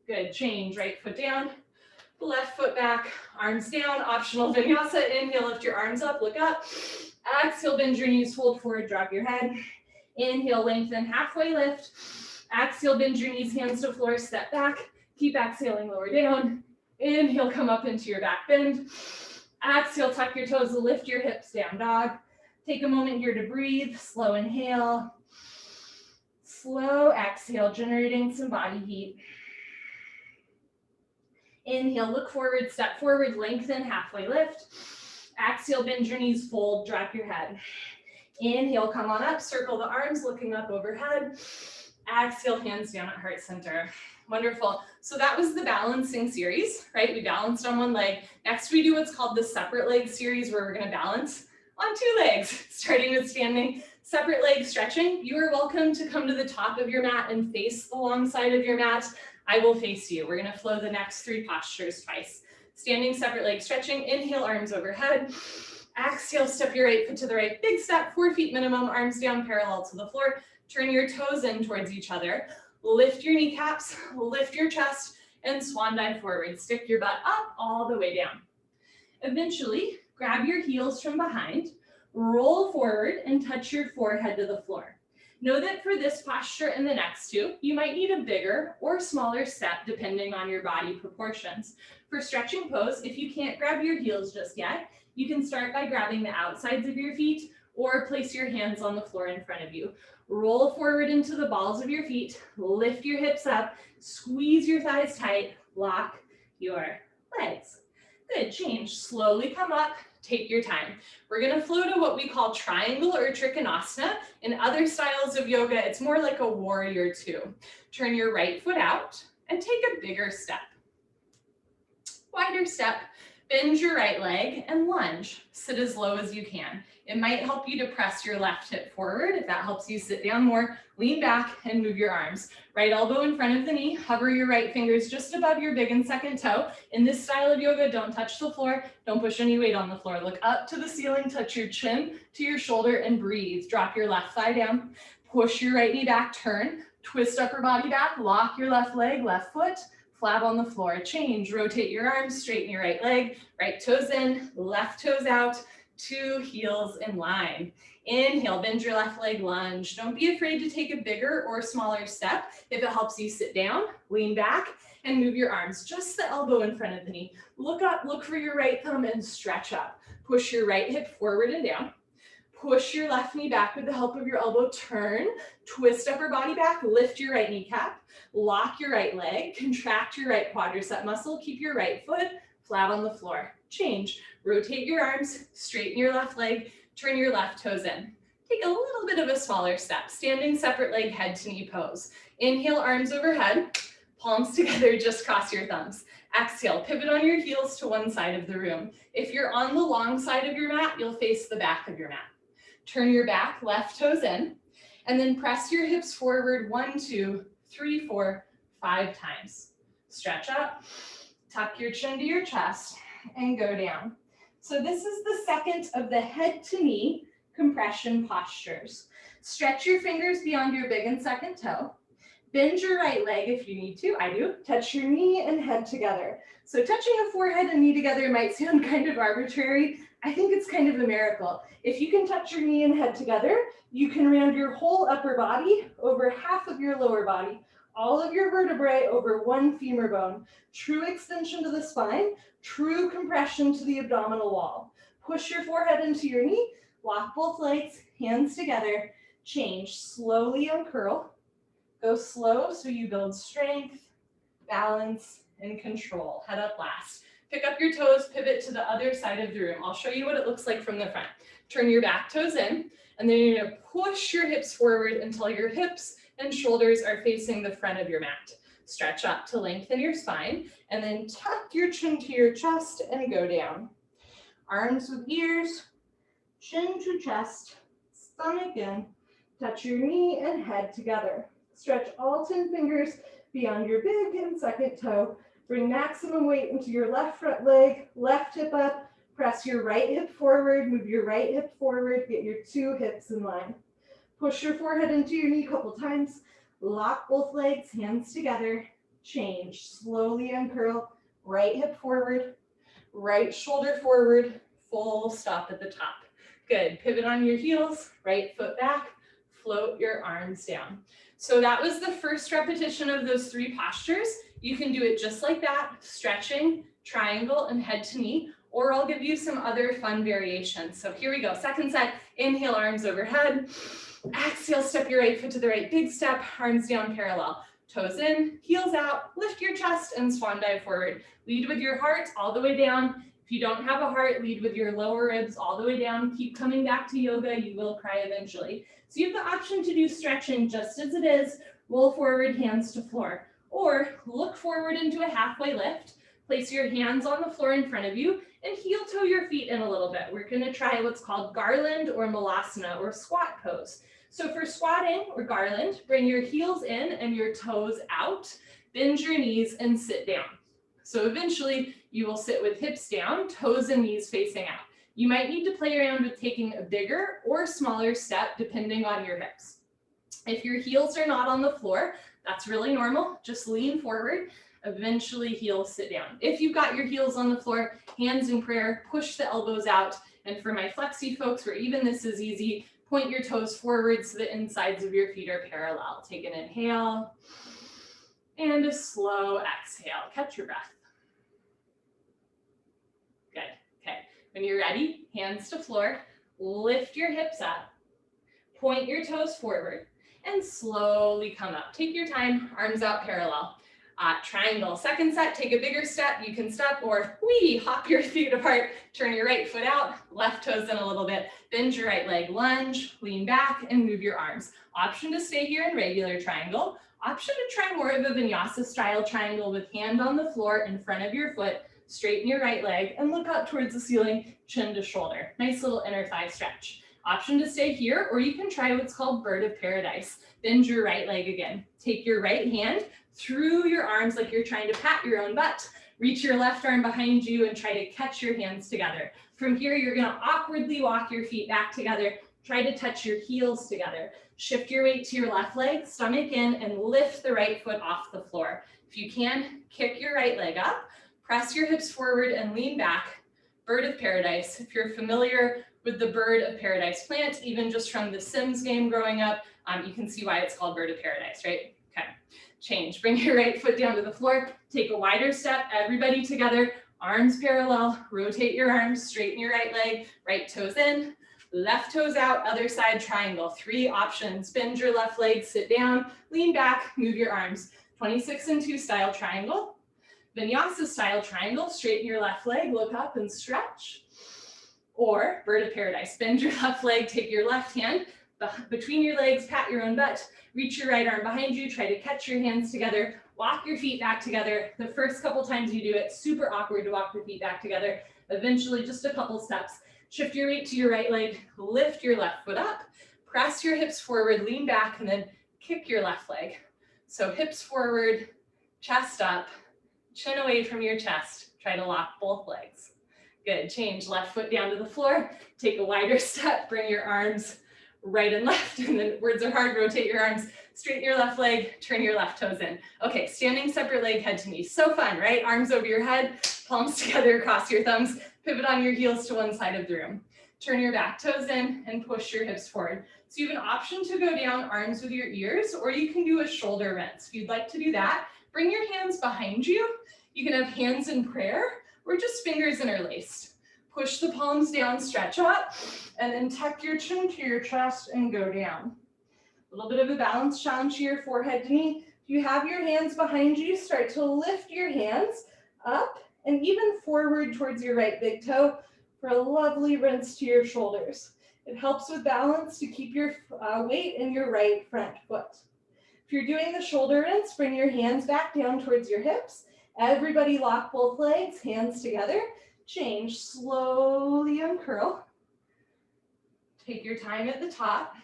Good, change, right foot down, left foot back, arms down, optional vinyasa. Inhale, lift your arms up, look up. Exhale, bend your knees, fold forward, drop your head. Inhale, lengthen, halfway lift. Exhale, bend your knees, hands to floor, step back. Keep exhaling, lower down. Inhale, come up into your back bend. Exhale, tuck your toes, lift your hips, down dog. Take a moment here to breathe, slow inhale. Slow exhale, generating some body heat. Inhale, look forward, step forward, lengthen, halfway lift. Exhale, bend your knees, fold, drop your head. Inhale, come on up, circle the arms, looking up overhead. Exhale, hands down at heart center. Wonderful. So that was the balancing series, right? We balanced on one leg. Next, we do what's called the separate leg series, where we're going to balance on 2 legs, starting with standing. Separate leg stretching. You are welcome to come to the top of your mat and face the long side of your mat. I will face you. We're going to flow the next 3 postures twice. Standing, separate leg stretching. Inhale, arms overhead. Exhale, step your right foot to the right. Big step, 4 feet minimum, arms down parallel to the floor. Turn your toes in towards each other. Lift your kneecaps, lift your chest, and swan dive forward. Stick your butt up all the way down. Eventually, grab your heels from behind, roll forward, and touch your forehead to the floor. Know that for this posture and the next 2, you might need a bigger or smaller step depending on your body proportions. For stretching pose, if you can't grab your heels just yet, you can start by grabbing the outsides of your feet or place your hands on the floor in front of you. Roll forward into the balls of your feet, lift your hips up, squeeze your thighs tight, lock your legs. Good, change, slowly come up, take your time. We're gonna flow to what we call triangle or trikonasana. In other styles of yoga, it's more like a warrior 2. Turn your right foot out and take a bigger step. Wider step, bend your right leg and lunge. Sit as low as you can. It might help you to press your left hip forward. If that helps you sit down more, lean back and move your arms. Right elbow in front of the knee, hover your right fingers just above your big and second toe. In this style of yoga, don't touch the floor, don't push any weight on the floor. Look up to the ceiling, touch your chin to your shoulder and breathe. Drop your left thigh down, push your right knee back, turn, twist upper body back, lock your left leg, left foot, flat on the floor. Change, rotate your arms, straighten your right leg, right toes in, left toes out, 2 heels in line. Inhale, bend your left leg, lunge. Don't be afraid to take a bigger or smaller step. If it helps you sit down, lean back and move your arms, just the elbow in front of the knee. Look up, look for your right thumb and stretch up. Push your right hip forward and down. Push your left knee back with the help of your elbow, turn, twist upper body back, lift your right kneecap, lock your right leg, contract your right quadricep muscle, keep your right foot flat on the floor. Change, rotate your arms, straighten your left leg, turn your left toes in. Take a little bit of a smaller step, standing separate leg head to knee pose. Inhale, arms overhead, palms together, just cross your thumbs. Exhale, pivot on your heels to one side of the room. If you're on the long side of your mat, you'll face the back of your mat. Turn your back, left toes in, and then press your hips forward 1, 2, 3, 4, 5 times. Stretch up, tuck your chin to your chest, and go down. So this is the second of the head to knee compression postures. Stretch your fingers beyond your big and second toe. Bend your right leg if you need to, I do. Touch your knee and head together. So touching the forehead and knee together might sound kind of arbitrary. I think it's kind of a miracle. If you can touch your knee and head together, you can round your whole upper body over half of your lower body, all of your vertebrae over one femur bone. True extension to the spine, true compression to the abdominal wall. Push your forehead into your knee, lock both legs, hands together, change, slowly uncurl. Go slow so you build strength, balance, and control. Head up last. Pick up your toes, pivot to the other side of the room. I'll show you what it looks like from the front. Turn your back toes in, and then you're gonna push your hips forward until your hips and shoulders are facing the front of your mat. Stretch up to lengthen your spine, and then tuck your chin to your chest and go down. Arms with ears, chin to chest, stomach in, touch your knee and head together. Stretch all 10 fingers beyond your big and second toe. Bring maximum weight into your left front leg, left hip up, press your right hip forward, move your right hip forward, get your 2 hips in line. Push your forehead into your knee a couple times, lock both legs, hands together, change, slowly uncurl, right hip forward, right shoulder forward, full stop at the top. Good, pivot on your heels, right foot back, float your arms down. So that was the first repetition of those 3 postures. You can do it just like that, stretching, triangle, and head to knee, or I'll give you some other fun variations. So here we go, second set, inhale, arms overhead. Exhale, step your right foot to the right, big step, arms down parallel. Toes in, heels out, lift your chest and swan dive forward. Lead with your heart all the way down. If you don't have a heart, lead with your lower ribs all the way down. Keep coming back to yoga, you will cry eventually. So you have the option to do stretching just as it is, roll forward, hands to floor, or look forward into a halfway lift, place your hands on the floor in front of you, and heel toe your feet in a little bit. We're gonna try what's called garland or malasana or squat pose. So for squatting or garland, bring your heels in and your toes out, bend your knees and sit down. So eventually you will sit with hips down, toes and knees facing out. You might need to play around with taking a bigger or smaller step depending on your hips. If your heels are not on the floor, that's really normal. Just lean forward, eventually heels sit down. If you've got your heels on the floor, hands in prayer, push the elbows out. And for my flexi folks, where even this is easy, point your toes forward so the insides of your feet are parallel. Take an inhale and a slow exhale. Catch your breath. Good. Okay. When you're ready, hands to floor, lift your hips up, point your toes forward, and slowly come up. Take your time, arms out parallel. Triangle. Second set, take a bigger step. You can step or hop your feet apart, turn your right foot out, left toes in a little bit, bend your right leg, lunge, lean back, and move your arms. Option to stay here in regular triangle. Option to try more of a vinyasa style triangle with hand on the floor in front of your foot, straighten your right leg, and look up towards the ceiling, chin to shoulder. Nice little inner thigh stretch. Option to stay here, or you can try what's called bird of paradise. Bend your right leg again. Take your right hand through your arms like you're trying to pat your own butt. Reach your left arm behind you and try to catch your hands together. From here, you're gonna awkwardly walk your feet back together. Try to touch your heels together. Shift your weight to your left leg, stomach in, and lift the right foot off the floor. If you can, kick your right leg up, press your hips forward and lean back. Bird of paradise. If you're familiar with the bird of paradise plant, even just from the Sims game growing up, you can see why it's called bird of paradise, right? Okay, change. Bring your right foot down to the floor. Take a wider step, everybody together, arms parallel, rotate your arms, straighten your right leg, right toes in, left toes out, other side triangle. 3 options. Bend your left leg, sit down, lean back, move your arms. 26 and 2 style triangle. Vinyasa style triangle, straighten your left leg, look up and stretch. Or bird of paradise, bend your left leg, take your left hand between your legs, pat your own butt, reach your right arm behind you, try to catch your hands together, walk your feet back together. The first couple times you do it, super awkward to walk your feet back together. Eventually, just a couple steps. Shift your weight to your right leg, lift your left foot up, press your hips forward, lean back, and then kick your left leg. So hips forward, chest up, chin away from your chest. Try to lock both legs. Good, change, left foot down to the floor, take a wider step, bring your arms right and left, and then words are hard, rotate your arms, straighten your left leg, turn your left toes in. Okay, standing separate leg, head to knee. So fun, right? Arms over your head, palms together across your thumbs, pivot on your heels to one side of the room. Turn your back toes in and push your hips forward. So you have an option to go down arms with your ears, or you can do a shoulder rinse. If you'd like to do that, bring your hands behind you. You can have hands in prayer or just fingers interlaced. Push the palms down, stretch up, and then tuck your chin to your chest and go down. A little bit of a balance challenge here, forehead to knee. If you have your hands behind you, start to lift your hands up and even forward towards your right big toe for a lovely rinse to your shoulders. It helps with balance to keep your weight in your right front foot. If you're doing the shoulder rinse, bring your hands back down towards your hips. Everybody lock both legs, hands together. Change, slowly uncurl. Take your time at the top.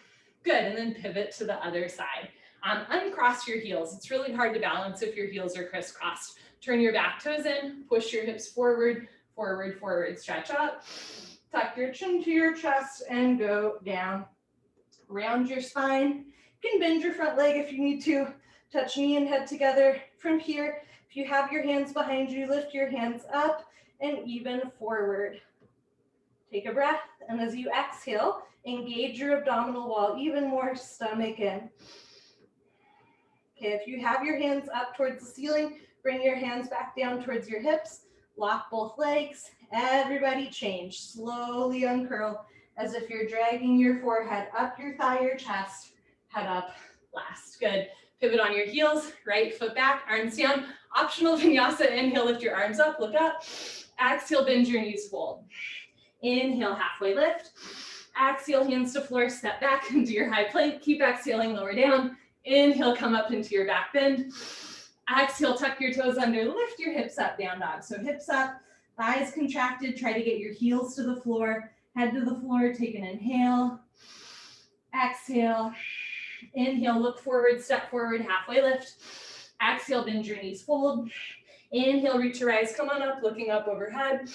Good, and then pivot to the other side. Uncross your heels. It's really hard to balance if your heels are crisscrossed. Turn your back toes in, push your hips forward, forward, forward, stretch up. Tuck your chin to your chest and go down. Round your spine. You can bend your front leg if you need to. Touch knee and head together. From here, if you have your hands behind you, lift your hands up and even forward. Take a breath, and as you exhale, engage your abdominal wall even more, stomach in. Okay, if you have your hands up towards the ceiling, bring your hands back down towards your hips. Lock both legs. Everybody change. Slowly uncurl as if you're dragging your forehead up your thigh or chest. Head up last. Good. Pivot on your heels. Right foot back, arms down. Optional vinyasa. Inhale, lift your arms up, look up. Exhale, bend your knees, fold. Inhale, halfway lift. Exhale, hands to floor, step back into your high plank. Keep exhaling, lower down. Inhale, come up into your back bend. Exhale, tuck your toes under, lift your hips up, down dog. So hips up, thighs contracted, try to get your heels to the floor, head to the floor, take an inhale. Exhale, inhale, look forward, step forward, halfway lift. Exhale, bend your knees, fold. Inhale, reach your eyes, come on up, looking up overhead.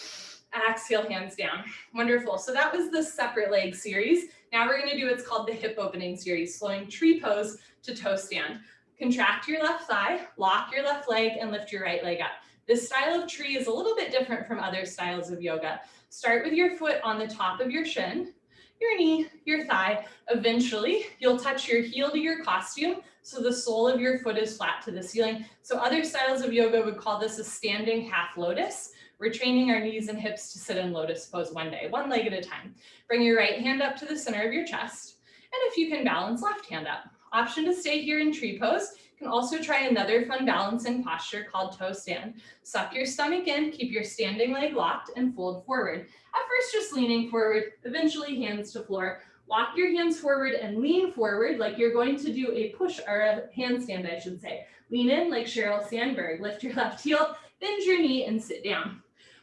Exhale, hands down. Wonderful. So that was the separate leg series. Now we're going to do what's called the hip opening series, flowing tree pose to toe stand. Contract your left thigh, lock your left leg, and lift your right leg up. This style of tree is a little bit different from other styles of yoga. Start with your foot on the top of your shin, your knee, your thigh. Eventually, you'll touch your heel to your costume, so the sole of your foot is flat to the ceiling. So other styles of yoga would call this a standing half lotus. We're training our knees and hips to sit in lotus pose one day, one leg at a time. Bring your right hand up to the center of your chest. And if you can balance, left hand up. Option to stay here in tree pose. You can also try another fun balancing posture called toe stand. Suck your stomach in, keep your standing leg locked, and fold forward. At first, just leaning forward, eventually hands to floor. Walk your hands forward and lean forward like you're going to do a push or a handstand, I should say. Lean in like Sheryl Sandberg. Lift your left heel, bend your knee, and sit down.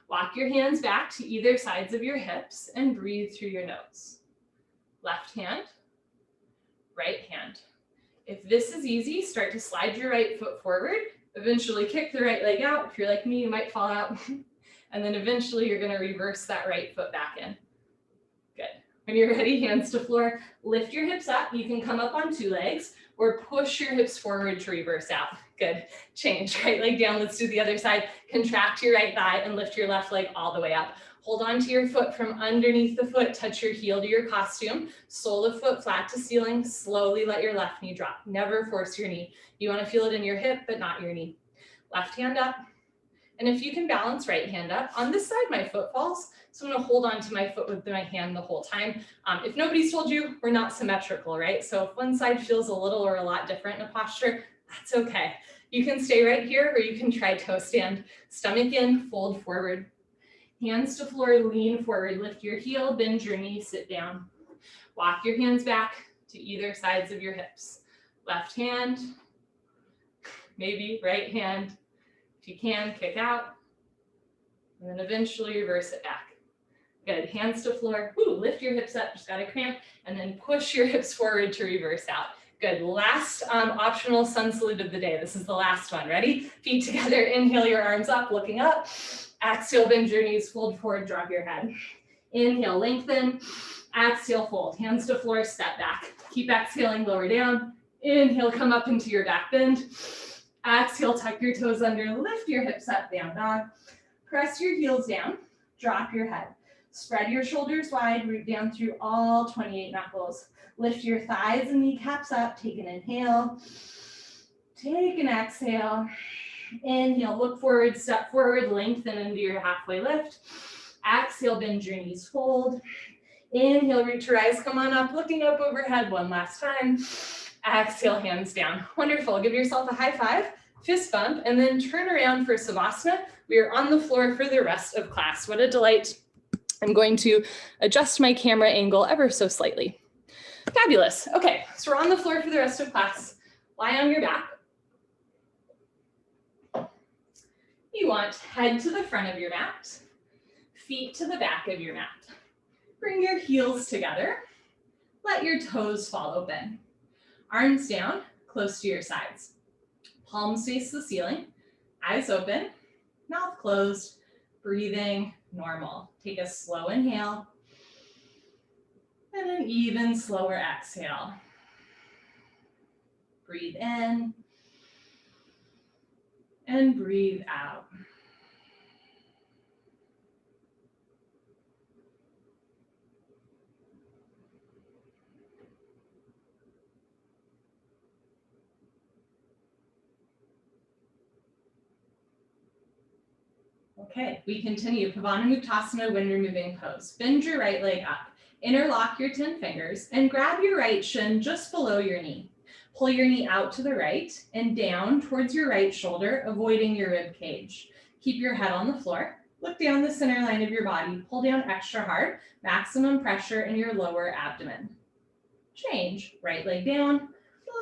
Walk your hands back to either sides of your hips and breathe through your nose. Left hand, right hand. If this is easy, start to slide your right foot forward. Eventually kick the right leg out. If you're like me, you might fall out. And then eventually you're going to reverse that right foot back in. Good. When you're ready, hands to floor, lift your hips up. You can come up on two legs or push your hips forward to reverse out. Good. Change. Right leg down. Let's do the other side. Contract your right thigh and lift your left leg all the way up. Hold on to your foot from underneath the foot. Touch your heel to your costume. Sole of foot flat to ceiling. Slowly let your left knee drop. Never force your knee. You want to feel it in your hip, but not your knee. Left hand up. And if you can balance, right hand up. On this side, my foot falls. So I'm going to hold on to my foot with my hand the whole time. If nobody's told you, we're not symmetrical, right? So if one side feels a little or a lot different in a posture, that's okay. You can stay right here or you can try toe stand. Stomach in, fold forward. Hands to floor, lean forward, lift your heel, bend your knee, sit down. Walk your hands back to either sides of your hips. Left hand, maybe right hand. If you can, kick out. And then eventually reverse it back. Good, hands to floor. Woo, lift your hips up, just got a cramp. And then push your hips forward to reverse out. Good, last optional sun salute of the day. This is the last one, ready? Feet together, inhale your arms up, looking up. Exhale, bend your knees, fold forward, drop your head. Inhale, lengthen. Exhale, fold. Hands to floor, step back. Keep exhaling, lower down. Inhale, come up into your back bend. Exhale, tuck your toes under, lift your hips up, down dog. Press your heels down, drop your head. Spread your shoulders wide, root down through all 28 knuckles. Lift your thighs and kneecaps up. Take an inhale. Take an exhale. Inhale, look forward, step forward, lengthen into your halfway lift. Exhale, bend your knees, fold. Inhale, reach your eyes, come on up, looking up overhead one last time. Exhale, hands down. Wonderful. Give yourself a high five, fist bump, and then turn around for Savasana. We are on the floor for the rest of class. What a delight. I'm going to adjust my camera angle ever so slightly. Fabulous. Okay, so we're on the floor for the rest of class. Lie on your back. You want head to the front of your mat, feet to the back of your mat. Bring your heels together. Let your toes fall open. Arms down, close to your sides. Palms face the ceiling, eyes open, mouth closed, breathing normal. Take a slow inhale and an even slower exhale. Breathe in and breathe out. Okay, we continue. Pavanamuktasana, wind removing pose. Bend your right leg up. Interlock your 10 fingers and grab your right shin just below your knee. Pull your knee out to the right and down towards your right shoulder, avoiding your rib cage. Keep your head on the floor. Look down the center line of your body. Pull down extra hard, maximum pressure in your lower abdomen. Change. Right leg down,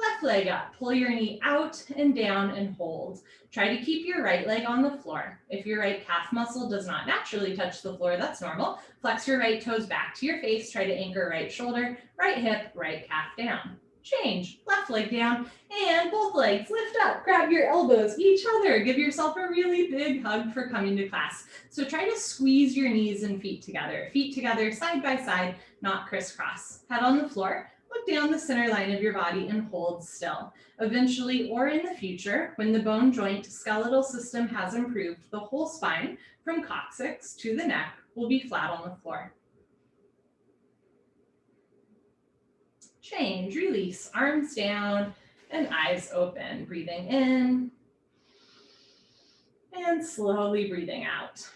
left leg up. Pull your knee out and down and hold. Try to keep your right leg on the floor. If your right calf muscle does not naturally touch the floor, that's normal. Flex your right toes back to your face. Try to anchor right shoulder, right hip, right calf down. Change. Left leg down and both legs lift up. Grab your elbows, each other. Give yourself a really big hug for coming to class. So try to squeeze your knees and feet together. Feet together side by side, not crisscross. Head on the floor. Look down the center line of your body and hold still. Eventually, or in the future, when the bone joint skeletal system has improved, the whole spine from coccyx to the neck will be flat on the floor. Change, release, arms down and eyes open. Breathing in and slowly breathing out.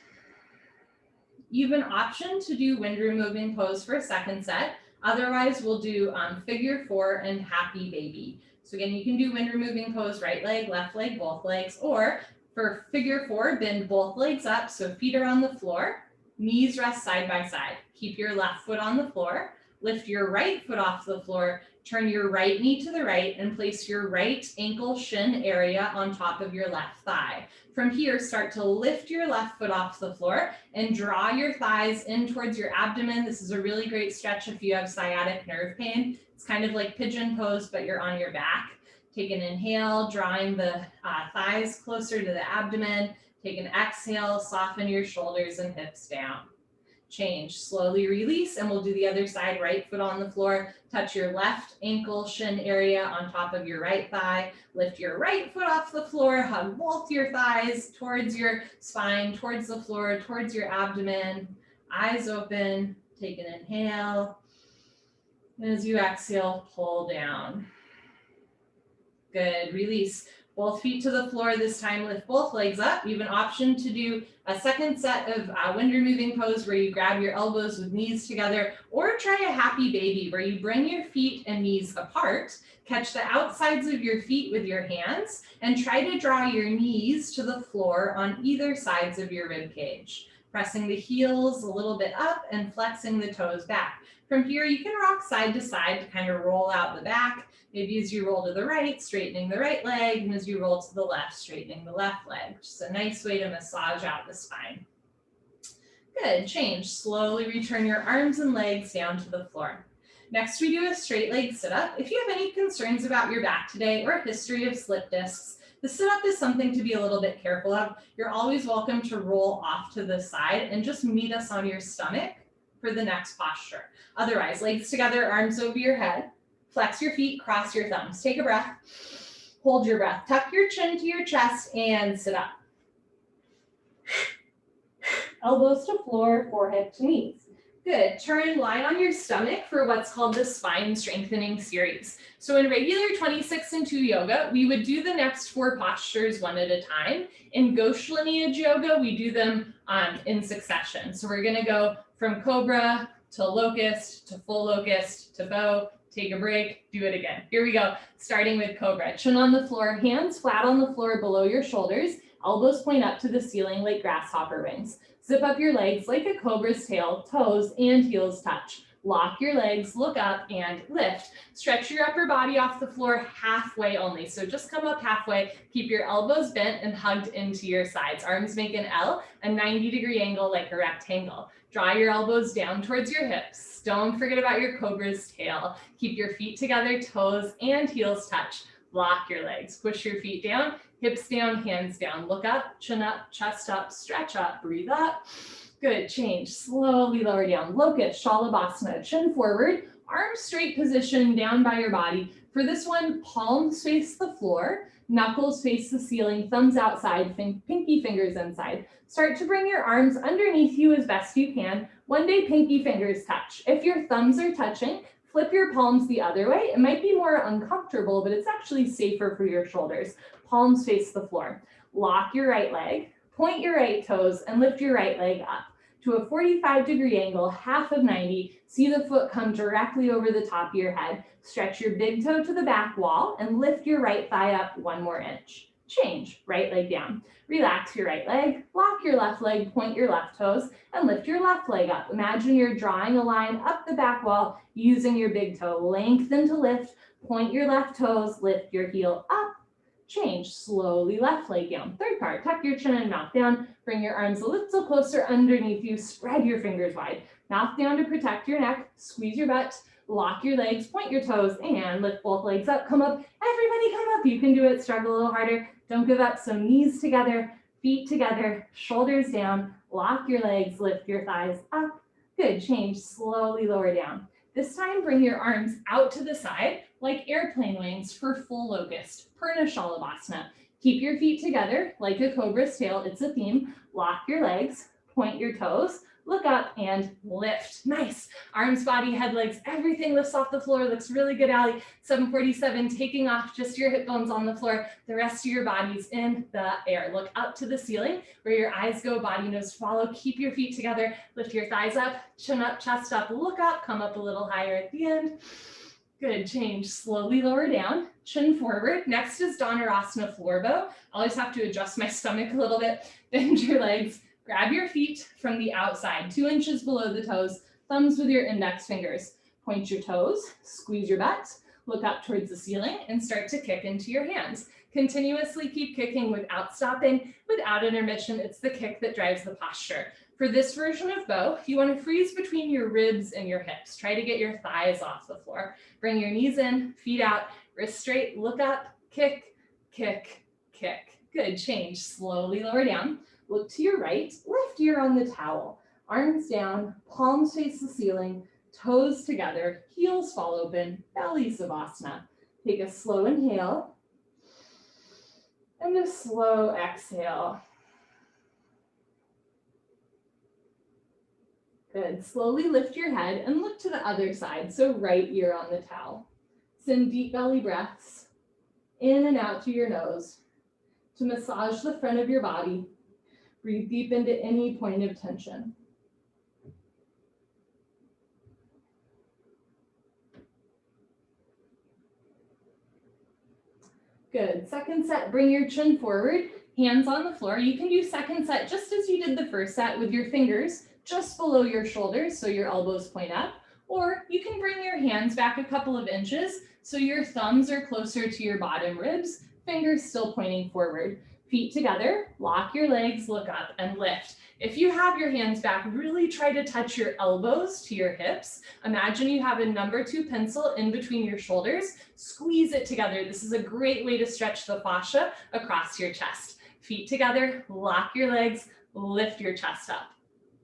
You have an option to do wind removing pose for a second set. Otherwise, we'll do figure 4 and happy baby. So again, you can do wind removing pose, right leg, left leg, both legs, or for figure 4, bend both legs up so feet are on the floor, knees rest side by side. Keep your left foot on the floor, lift your right foot off the floor, turn your right knee to the right and place your right ankle shin area on top of your left thigh. From here, start to lift your left foot off the floor and draw your thighs in towards your abdomen. This is a really great stretch if you have sciatic nerve pain. It's kind of like pigeon pose, but you're on your back. Take an inhale, drawing the thighs closer to the abdomen. Take an exhale, soften your shoulders and hips down. Change, slowly release, and we'll do the other side. Right foot on the floor, touch your left ankle shin area on top of your right thigh, lift your right foot off the floor, hug both your thighs towards your spine, towards the floor, towards your abdomen, eyes open, take an inhale, and as you exhale, pull down. Good, release. Both feet to the floor this time, lift both legs up. You have an option to do a second set of wind removing pose where you grab your elbows with knees together, or try a happy baby where you bring your feet and knees apart, catch the outsides of your feet with your hands, and try to draw your knees to the floor on either sides of your rib cage. Pressing the heels a little bit up and flexing the toes back. From here, you can rock side to side to kind of roll out the back. Maybe as you roll to the right, straightening the right leg, and as you roll to the left, straightening the left leg. Just a nice way to massage out the spine. Good, change. Slowly return your arms and legs down to the floor. Next, we do a straight leg sit-up. If you have any concerns about your back today or a history of slip discs, the sit-up is something to be a little bit careful of. You're always welcome to roll off to the side and just meet us on your stomach for the next posture. Otherwise, legs together, arms over your head. Flex your feet, cross your thumbs. Take a breath. Hold your breath. Tuck your chin to your chest and sit up. Elbows to floor, forehead to knees. Good. Turn, lie on your stomach for what's called the spine strengthening series. So in regular 26 and 2 yoga, we would do the next 4 postures one at a time. In Ghosh lineage yoga, we do them in succession. So we're going to go from cobra to locust to full locust to bow. Take a break, do it again. Here we go. Starting with cobra. Chin on the floor, hands flat on the floor below your shoulders, elbows point up to the ceiling like grasshopper wings. Zip up your legs like a cobra's tail, toes and heels touch. Lock your legs, look up and lift. Stretch your upper body off the floor halfway only. So just come up halfway, keep your elbows bent and hugged into your sides. Arms make an L, a 90-degree angle like a rectangle. Draw your elbows down towards your hips. Don't forget about your cobra's tail. Keep your feet together, toes and heels touch. Lock your legs, push your feet down, hips down, hands down. Look up, chin up, chest up, stretch up, breathe up. Good, change, slowly lower down. Locust, Shalabhasana, chin forward, arms straight position down by your body. For this one, palms face the floor, knuckles face the ceiling, thumbs outside, pinky fingers inside. Start to bring your arms underneath you as best you can. One day, pinky fingers touch. If your thumbs are touching, flip your palms the other way. It might be more uncomfortable, but it's actually safer for your shoulders. Palms face the floor. Lock your right leg, point your right toes, and lift your right leg up to a 45-degree angle, half of 90. See the foot come directly over the top of your head. Stretch your big toe to the back wall and lift your right thigh up 1 more inch. Change, right leg down. Relax your right leg, lock your left leg, point your left toes, and lift your left leg up. Imagine you're drawing a line up the back wall using your big toe. Lengthen to lift, point your left toes, lift your heel up. Change, slowly left leg down. Third part, tuck your chin and mouth down. Bring your arms a little closer underneath you. Spread your fingers wide. Mouth down to protect your neck. Squeeze your butt. Lock your legs, point your toes, and lift both legs up. Come up. Everybody come up. You can do it. Struggle a little harder. Don't give up. So knees together, feet together, shoulders down. Lock your legs, lift your thighs up. Good. Change, slowly lower down. This time, bring your arms out to the side like airplane wings for full locust, Purna Shalabhasana. Keep your feet together like a cobra's tail. It's a theme. Lock your legs, point your toes, look up and lift. Nice. Arms, body, head, legs, everything lifts off the floor. Looks really good, Allie. 747, taking off just your hip bones on the floor. The rest of your body's in the air. Look up to the ceiling where your eyes go, body, nose follow. Keep your feet together. Lift your thighs up, chin up, chest up, look up, come up a little higher at the end. Good, change, slowly lower down, chin forward. Next is Dhanurasana floor bow. I always have to adjust my stomach a little bit. Bend your legs, grab your feet from the outside, 2 inches below the toes, thumbs with your index fingers. Point your toes, squeeze your butt, look up towards the ceiling and start to kick into your hands. Continuously keep kicking without stopping, without intermission. It's the kick that drives the posture. For this version of bow, you want to freeze between your ribs and your hips. Try to get your thighs off the floor. Bring your knees in, feet out, wrists straight, look up, kick, kick, kick. Good, change, slowly lower down. Look to your right, left ear on the towel. Arms down, palms face the ceiling, toes together, heels fall open, belly savasana. Take a slow inhale and a slow exhale. Good. Slowly lift your head and look to the other side. So right ear on the towel. Send deep belly breaths in and out through your nose to massage the front of your body. Breathe deep into any point of tension. Good. Second set, bring your chin forward, hands on the floor. You can do second set just as you did the first set with your fingers just below your shoulders so your elbows point up, or you can bring your hands back a couple of inches so your thumbs are closer to your bottom ribs, fingers still pointing forward. Feet together, lock your legs, look up and lift. If you have your hands back, really try to touch your elbows to your hips. Imagine you have a number 2 pencil in between your shoulders. Squeeze it together. This is a great way to stretch the fascia across your chest. Feet together, lock your legs, lift your chest up.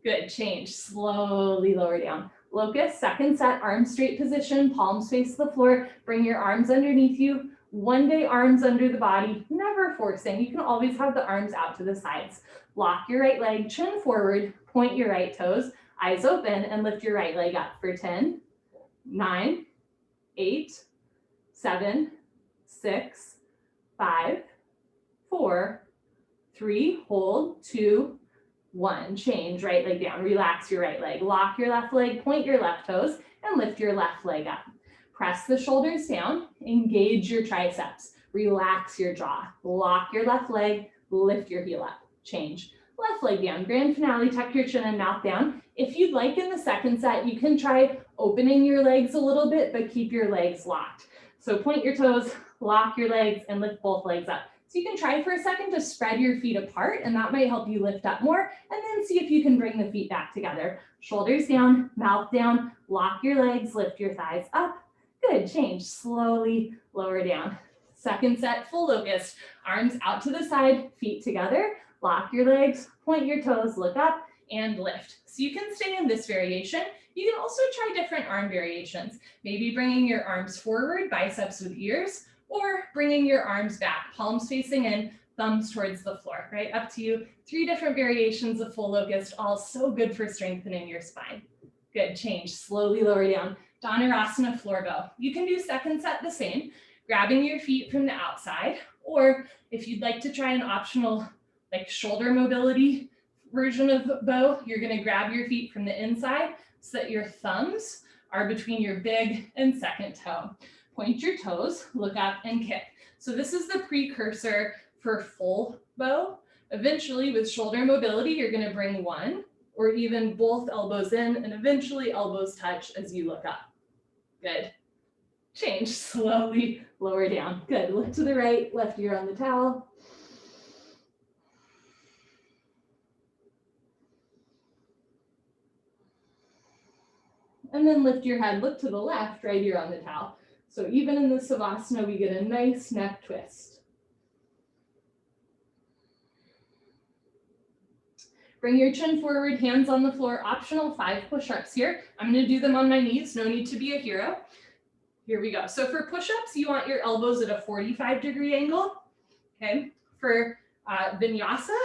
Good, change, slowly lower down. Locust, second set, arms straight position, palms face the floor. Bring your arms underneath you. One day arms under the body, never forcing. You can always have the arms out to the sides. Lock your right leg, chin forward, point your right toes. Eyes open and lift your right leg up for 10, 9, 8, 7, 6, 5, 4, 3, hold, 2, 1. Change, right leg down, relax your right leg, lock your left leg, point your left toes, and lift your left leg up. Press the shoulders down, engage your triceps, relax your jaw, lock your left leg, lift your heel up. Change, left leg down, grand finale, tuck your chin and mouth down. If you'd like in the second set, you can try opening your legs a little bit, but keep your legs locked. So point your toes, lock your legs, and lift both legs up. So you can try for a second to spread your feet apart, and that might help you lift up more, and then see if you can bring the feet back together. Shoulders down, mouth down, lock your legs, lift your thighs up. Good, change, slowly lower down. Second set, full locust, arms out to the side, feet together, lock your legs, point your toes, look up, and lift. So you can stay in this variation. You can also try different arm variations, maybe bringing your arms forward, biceps with ears, or bringing your arms back, palms facing in, thumbs towards the floor, right? Up to you. 3 different variations of full locust, all so good for strengthening your spine. Good, change, slowly lower down. Dhanurasana floor bow. You can do second set the same, grabbing your feet from the outside, or if you'd like to try an optional like shoulder mobility version of bow, you're gonna grab your feet from the inside so that your thumbs are between your big and second toe. Point your toes, look up and kick. So this is the precursor for full bow. Eventually with shoulder mobility, you're gonna bring one or even both elbows in and eventually elbows touch as you look up. Good. Change, slowly lower down. Good, look to the right, left ear on the towel. And then lift your head, look to the left, right ear on the towel. So even in the Savasana, we get a nice neck twist. Bring your chin forward, hands on the floor, optional 5 push-ups here. I'm gonna do them on my knees, no need to be a hero. Here we go. So for push-ups, you want your elbows at a 45-degree angle, okay? For vinyasa,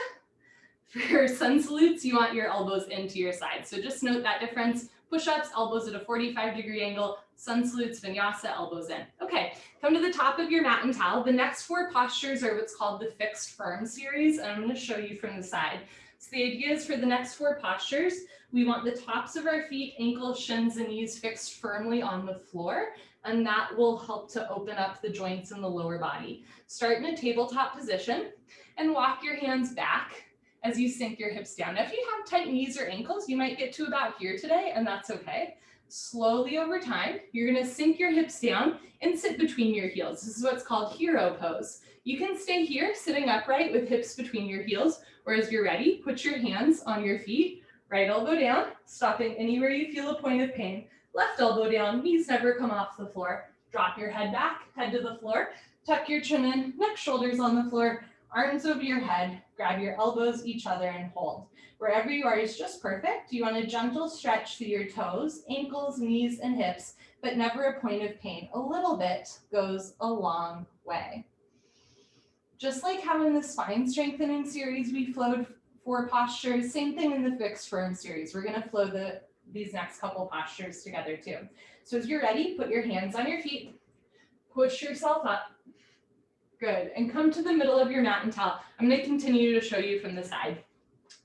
for sun salutes, you want your elbows into your sides. So just note that difference. Push-ups, elbows at a 45-degree angle, sun salutes, vinyasa, elbows in. Okay, come to the top of your mat and towel. The next 4 postures are what's called the fixed firm series, and I'm gonna show you from the side. So the idea is for the next 4 postures, we want the tops of our feet, ankles, shins, and knees fixed firmly on the floor, and that will help to open up the joints in the lower body. Start in a tabletop position and walk your hands back as you sink your hips down. Now, if you have tight knees or ankles, you might get to about here today, and that's okay. Slowly over time, you're gonna sink your hips down and sit between your heels. This is what's called hero pose. You can stay here sitting upright with hips between your heels, or as you're ready, put your hands on your feet, right elbow down, stopping anywhere you feel a point of pain. Left elbow down, knees never come off the floor. Drop your head back, head to the floor, tuck your chin in, neck, shoulders on the floor, arms over your head, grab your elbows each other and hold. Wherever you are is just perfect. You want a gentle stretch through your toes, ankles, knees, and hips, but never a point of pain. A little bit goes a long way. Just like how in the spine strengthening series we flowed 4 postures, same thing in the fixed firm series. We're gonna flow these next couple postures together too. So as you're ready, put your hands on your feet, push yourself up. Good, and come to the middle of your mat and towel. I'm gonna continue to show you from the side.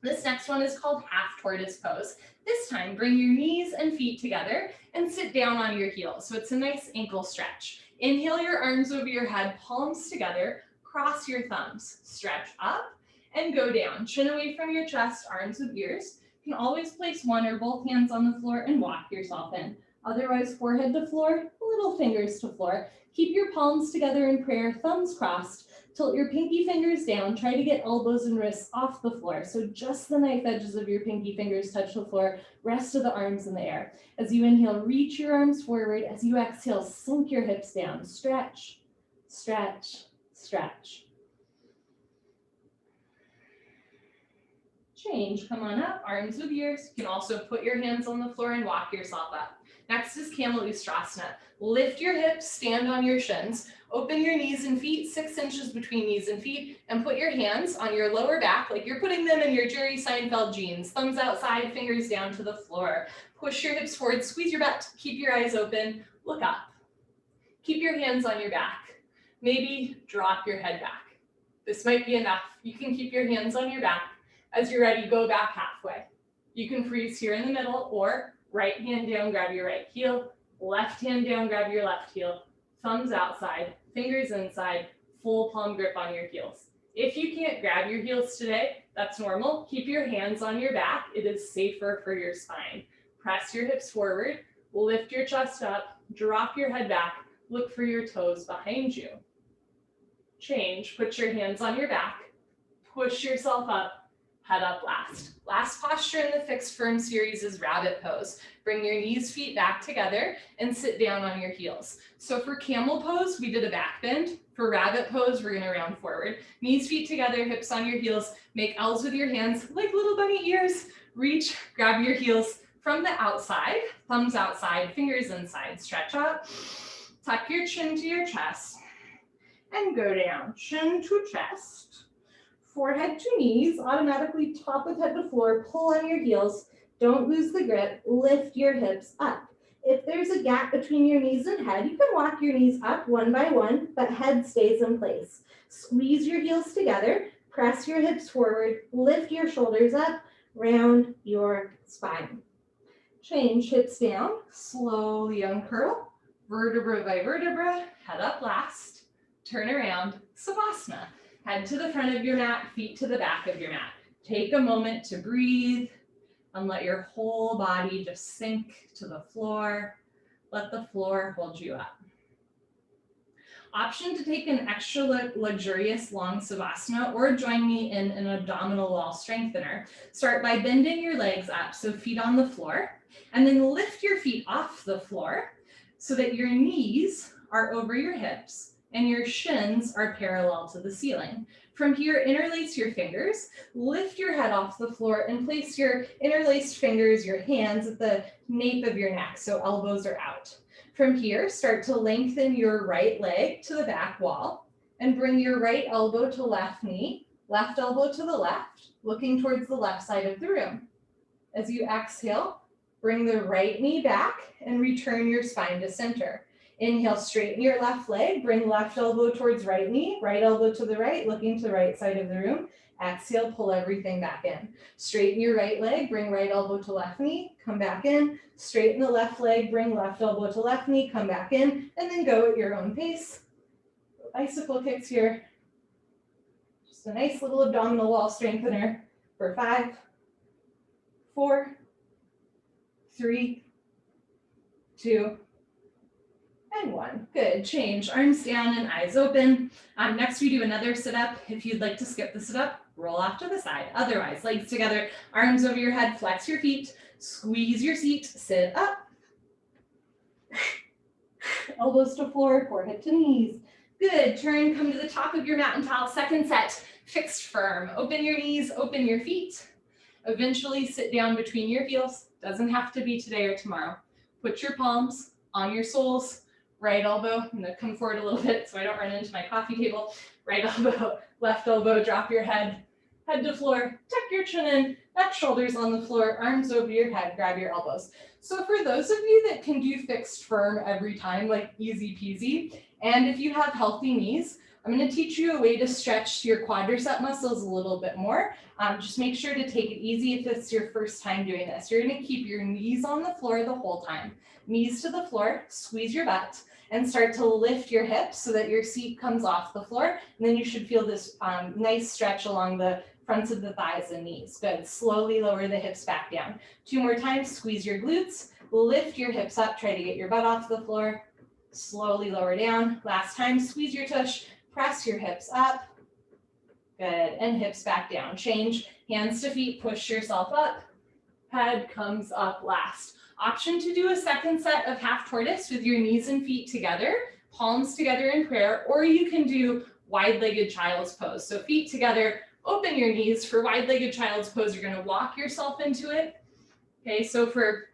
This next one is called half tortoise pose. This time, bring your knees and feet together and sit down on your heels. So it's a nice ankle stretch. Inhale your arms over your head, palms together, cross your thumbs, stretch up and go down. Chin away from your chest, arms with ears. You can always place one or both hands on the floor and walk yourself in. Otherwise, forehead to floor, little fingers to floor. Keep your palms together in prayer, thumbs crossed. Tilt your pinky fingers down. Try to get elbows and wrists off the floor. So just the knife edges of your pinky fingers touch the floor, rest of the arms in the air. As you inhale, reach your arms forward. As you exhale, sink your hips down. Stretch, stretch, stretch. Change, come on up, arms with ears. You can also put your hands on the floor and walk yourself up. Next is Camel Ustrasana. Lift your hips, stand on your shins. Open your knees and feet, 6 inches between knees and feet, and put your hands on your lower back like you're putting them in your Jerry Seinfeld jeans. Thumbs outside, fingers down to the floor. Push your hips forward, squeeze your butt, keep your eyes open, look up. Keep your hands on your back. Maybe drop your head back. This might be enough. You can keep your hands on your back. As you're ready, go back halfway. You can freeze here in the middle, or right hand down, grab your right heel, left hand down, grab your left heel, thumbs outside, fingers inside, full palm grip on your heels. If you can't grab your heels today, that's normal. Keep your hands on your back. It is safer for your spine. Press your hips forward, lift your chest up, drop your head back, look for your toes behind you. Change, put your hands on your back, push yourself up, head up last. Last posture in the fixed firm series is rabbit pose. Bring your knees, feet back together and sit down on your heels. So for camel pose, we did a back bend. For rabbit pose, we're gonna round forward. Knees, feet together, hips on your heels. Make L's with your hands like little bunny ears. Reach, grab your heels from the outside, thumbs outside, fingers inside. Stretch up, tuck your chin to your chest and go down. Chin to chest. Forehead to knees, automatically top of head to floor, pull on your heels, don't lose the grip, lift your hips up. If there's a gap between your knees and head, you can walk your knees up one by one, but head stays in place. Squeeze your heels together, press your hips forward, lift your shoulders up, round your spine. Change, hips down, slowly uncurl, vertebra by vertebra, head up last, turn around, Savasana. Head to the front of your mat, feet to the back of your mat. Take a moment to breathe and let your whole body just sink to the floor. Let the floor hold you up. Option to take an extra luxurious long Savasana or join me in an abdominal wall strengthener. Start by bending your legs up, so feet on the floor, and then lift your feet off the floor so that your knees are over your hips and your shins are parallel to the ceiling. From here, interlace your fingers, lift your head off the floor and place your interlaced fingers, your hands at the nape of your neck, so elbows are out. From here, start to lengthen your right leg to the back wall and bring your right elbow to left knee, left elbow to the left, looking towards the left side of the room. As you exhale, bring the right knee back and return your spine to center. Inhale, straighten your left leg, bring left elbow towards right knee, right elbow to the right, looking to the right side of the room. Exhale, pull everything back in. Straighten your right leg, bring right elbow to left knee, come back in. Straighten the left leg, bring left elbow to left knee, come back in, and then go at your own pace. Bicycle kicks here. Just a nice little abdominal wall strengthener for 5, 4, 3, 2, and 1. Good. Change. Arms down and eyes open. Next, we do another sit-up. If you'd like to skip the sit-up, roll off to the side. Otherwise, legs together, arms over your head, flex your feet, squeeze your seat, sit up. Elbows to floor, forehead to knees. Good. Turn, come to the top of your mat and towel. Second set, fixed firm. Open your knees, open your feet. Eventually sit down between your heels. Doesn't have to be today or tomorrow. Put your palms on your soles. Right elbow, I'm gonna come forward a little bit so I don't run into my coffee table. Right elbow, left elbow, drop your head to floor, tuck your chin in, neck, shoulders on the floor, arms over your head, grab your elbows. So for those of you that can do fixed firm every time, like easy peasy, and if you have healthy knees, I'm gonna teach you a way to stretch your quadricep muscles a little bit more. Just make sure to take it easy if it's your first time doing this. You're gonna keep your knees on the floor the whole time. Knees to the floor, squeeze your butt, and start to lift your hips so that your seat comes off the floor. And then you should feel this nice stretch along the fronts of the thighs and knees. Good. Slowly lower the hips back down. 2 more times. Squeeze your glutes. Lift your hips up. Try to get your butt off the floor. Slowly lower down. Last time. Squeeze your tush. Press your hips up. Good. And hips back down. Change. Hands to feet. Push yourself up. Head comes up last. Option to do a second set of half tortoise with your knees and feet together, palms together in prayer, or you can do wide-legged child's pose. So feet together, open your knees. For wide-legged child's pose, you're gonna walk yourself into it. Okay, so for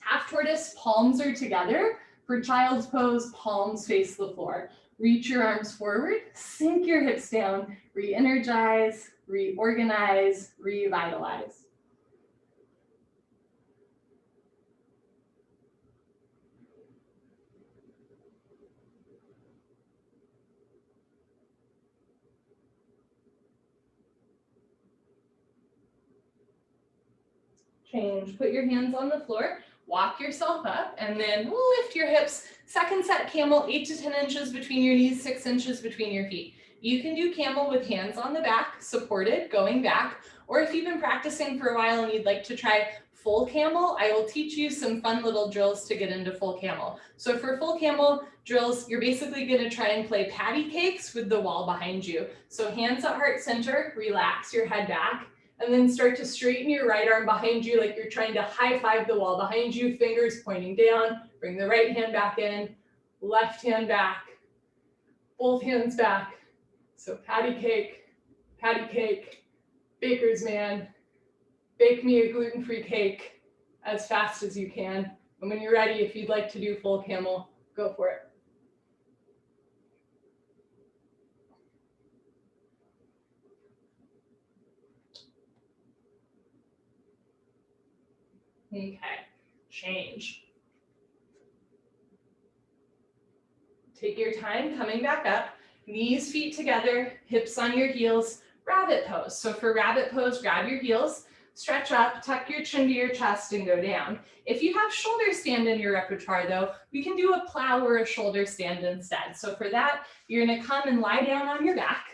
half tortoise, palms are together. For child's pose, palms face the floor. Reach your arms forward, sink your hips down, re-energize, reorganize, revitalize. Change. Put your hands on the floor, walk yourself up, and then lift your hips. Second set camel, 8 to 10 inches between your knees, 6 inches between your feet. You can do camel with hands on the back, supported, going back, or if you've been practicing for a while and you'd like to try full camel, I will teach you some fun little drills to get into full camel. So for full camel drills, you're basically going to try and play patty cakes with the wall behind you. So hands at heart center, relax your head back, and then start to straighten your right arm behind you like you're trying to high five the wall behind you, fingers pointing down. Bring the right hand back in, left hand back, both hands back. So patty cake, baker's man, bake me a gluten-free cake as fast as you can. And when you're ready, if you'd like to do full camel, go for it. Okay, change. Take your time coming back up, knees, feet together, hips on your heels, rabbit pose. So for rabbit pose, grab your heels, stretch up, tuck your chin to your chest and go down. If you have shoulder stand in your repertoire though, we can do a plow or a shoulder stand instead. So for that, you're gonna come and lie down on your back.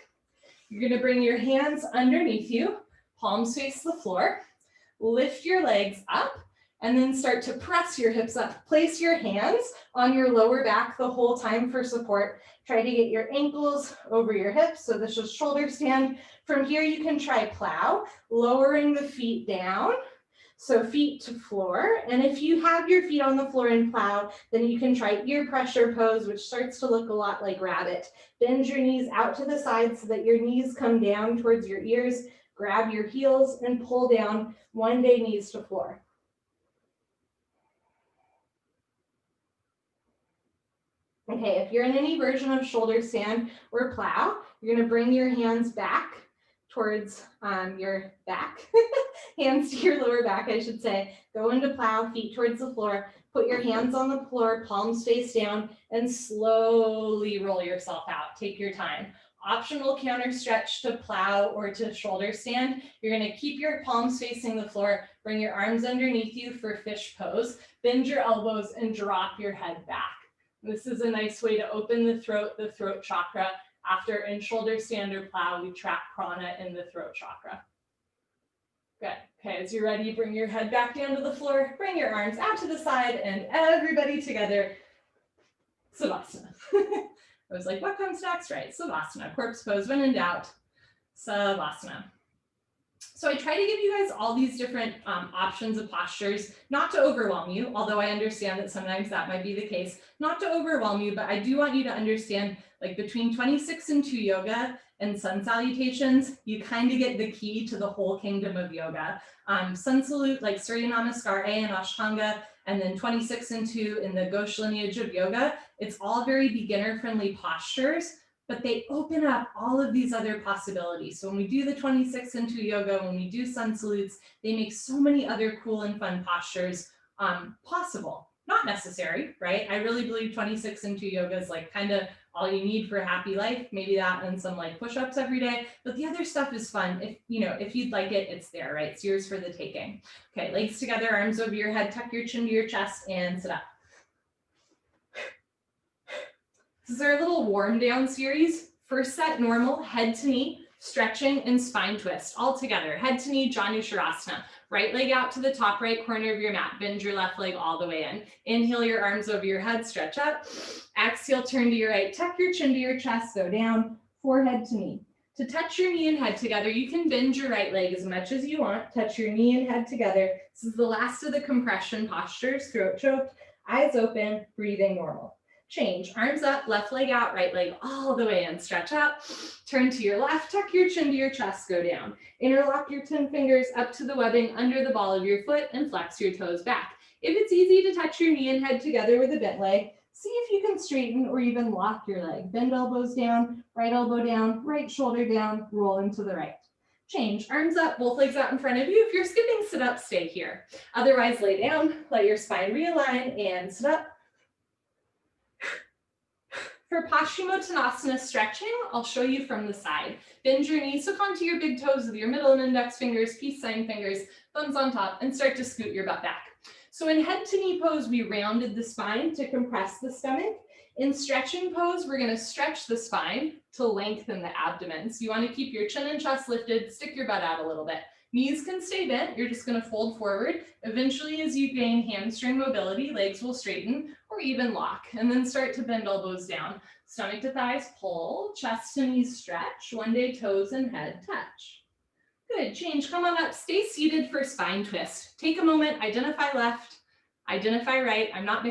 You're gonna bring your hands underneath you, palms face the floor, lift your legs up, and then start to press your hips up. Place your hands on your lower back the whole time for support. Try to get your ankles over your hips. So this is shoulder stand. From here, you can try plow, lowering the feet down. So feet to floor. And if you have your feet on the floor in plow, then you can try ear pressure pose, which starts to look a lot like rabbit. Bend your knees out to the side so that your knees come down towards your ears. Grab your heels and pull down, one day knees to floor. Okay, if you're in any version of shoulder stand or plow, you're gonna bring your hands back towards your back, hands to your lower back, I should say. Go into plow, feet towards the floor, put your hands on the floor, palms face down, and slowly roll yourself out. Take your time. Optional counter stretch to plow or to shoulder stand. You're gonna keep your palms facing the floor, bring your arms underneath you for fish pose, bend your elbows and drop your head back. This is a nice way to open the throat chakra. After in shoulder stand or plow, we track prana in the throat chakra. Good. Okay, as you're ready, bring your head back down to the floor, bring your arms out to the side, and everybody together, Savasana. I was like, what comes next? Right, Savasana, corpse pose when in doubt, Savasana. So I try to give you guys all these different options of postures, not to overwhelm you, although I understand that sometimes that might be the case, not to overwhelm you, but I do want you to understand, like between 26 and 2 yoga and sun salutations, you kind of get the key to the whole kingdom of yoga. Sun salute, like Surya Namaskar A and Ashtanga, and then 26 and 2 in the Ghosh lineage of yoga, it's all very beginner-friendly postures, but they open up all of these other possibilities. So when we do the 26 and 2 yoga, when we do sun salutes, they make so many other cool and fun postures possible. Not necessary, right? I really believe 26 and 2 yoga is like kind of all you need for a happy life, maybe that and some like push-ups every day, but the other stuff is fun. If you'd like it, it's there, right? It's yours for the taking. Okay, legs together, arms over your head, tuck your chin to your chest and sit up. This is our little warm down series. First set, normal, head to knee, stretching and spine twist all together. Head to knee, Janushirasana. Right leg out to the top right corner of your mat. Bend your left leg all the way in. Inhale your arms over your head, stretch up. Exhale, turn to your right, tuck your chin to your chest, go down, forehead to knee. To touch your knee and head together, you can bend your right leg as much as you want. Touch your knee and head together. This is the last of the compression postures, throat choked, eyes open, breathing normal. Change, arms up, left leg out, right leg all the way in, stretch up, turn to your left, tuck your chin to your chest, go down. Interlock your 10 fingers up to the webbing under the ball of your foot and flex your toes back. If it's easy to touch your knee and head together with a bent leg, See if you can straighten or even lock your leg. Bend elbows down, right shoulder down, roll into the right. Change, arms up, both legs out in front of you. If you're skipping sit up, stay here. Otherwise, lay down, let your spine realign and sit up. For Paschimottanasana stretching, I'll show you from the side. Bend your knees, hook onto your big toes with your middle and index fingers, peace sign fingers, thumbs on top, and start to scoot your butt back. So in head to knee pose, we rounded the spine to compress the stomach. In stretching pose, we're going to stretch the spine to lengthen the abdomen. So you want to keep your chin and chest lifted, stick your butt out a little bit. Knees can stay bent, you're just going to fold forward. Eventually, as you gain hamstring mobility, legs will straighten or even lock, and then start to bend elbows down. Stomach to thighs pull, chest to knees stretch, one day toes and head touch. Good, change, come on up, stay seated for spine twist. Take a moment, identify left, identify right. I'm not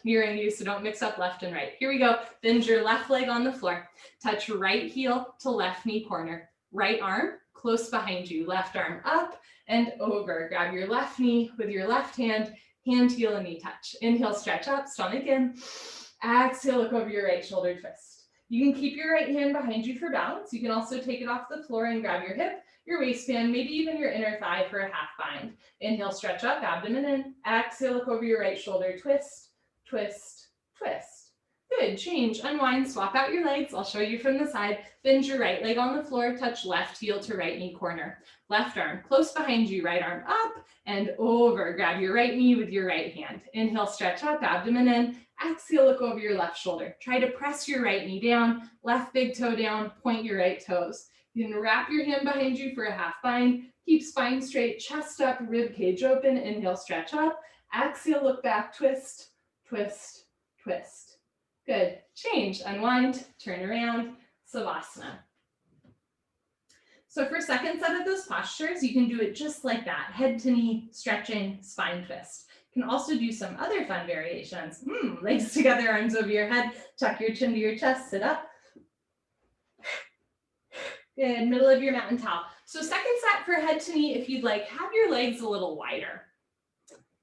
mirroring you, so don't mix up left and right. Here we go, bend your left leg on the floor. Touch right heel to left knee corner. Right arm close behind you, left arm up and over. Grab your left knee with your left hand, hand, heel, and knee touch. Inhale, stretch up, stomach in. Exhale, look over your right shoulder, twist. You can keep your right hand behind you for balance. You can also take it off the floor and grab your hip, your waistband, maybe even your inner thigh for a half bind. Inhale, stretch up, abdomen in. Exhale, look over your right shoulder, twist, twist, twist. Good, change, unwind, swap out your legs. I'll show you from the side. Bend your right leg on the floor, touch left heel to right knee corner. Left arm close behind you, right arm up and over. Grab your right knee with your right hand. Inhale, stretch up, abdomen in. Exhale, look over your left shoulder. Try to press your right knee down, left big toe down, point your right toes. You can wrap your hand behind you for a half bind. Keep spine straight, chest up, rib cage open. Inhale, stretch up. Exhale, look back, twist, twist, twist. Good. Change, unwind, turn around, Savasana. So for second set of those postures, you can do it just like that. Head to knee, stretching, spine twist. You can also do some other fun variations. Legs together, arms over your head, tuck your chin to your chest, sit up. Good, middle of your mountain towel. So second set for head to knee, if you'd like, have your legs a little wider.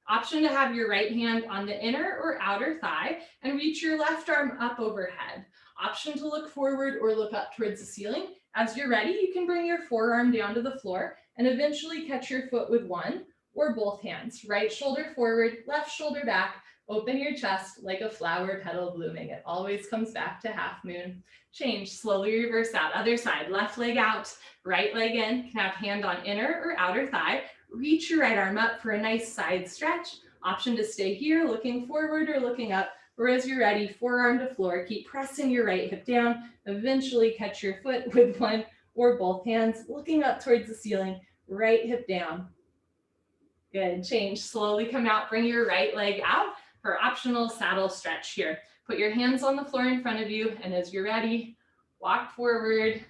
Option to have your right hand on the inner or outer thigh and reach your left arm up overhead. Option to look forward or look up towards the ceiling. As you're ready, you can bring your forearm down to the floor and eventually catch your foot with one or both hands. Right shoulder forward, left shoulder back. Open your chest like a flower petal blooming. It always comes back to half moon. Change, slowly reverse out. Other side, left leg out, right leg in. You can have hand on inner or outer thigh. Reach your right arm up for a nice side stretch. Option to stay here, looking forward or looking up. Or as you're ready, forearm to floor. Keep pressing your right hip down. Eventually catch your foot with one or both hands, looking up towards the ceiling. Right hip down. Good, change, slowly come out, bring your right leg out for optional saddle stretch here. Put your hands on the floor in front of you, and as you're ready, walk forward.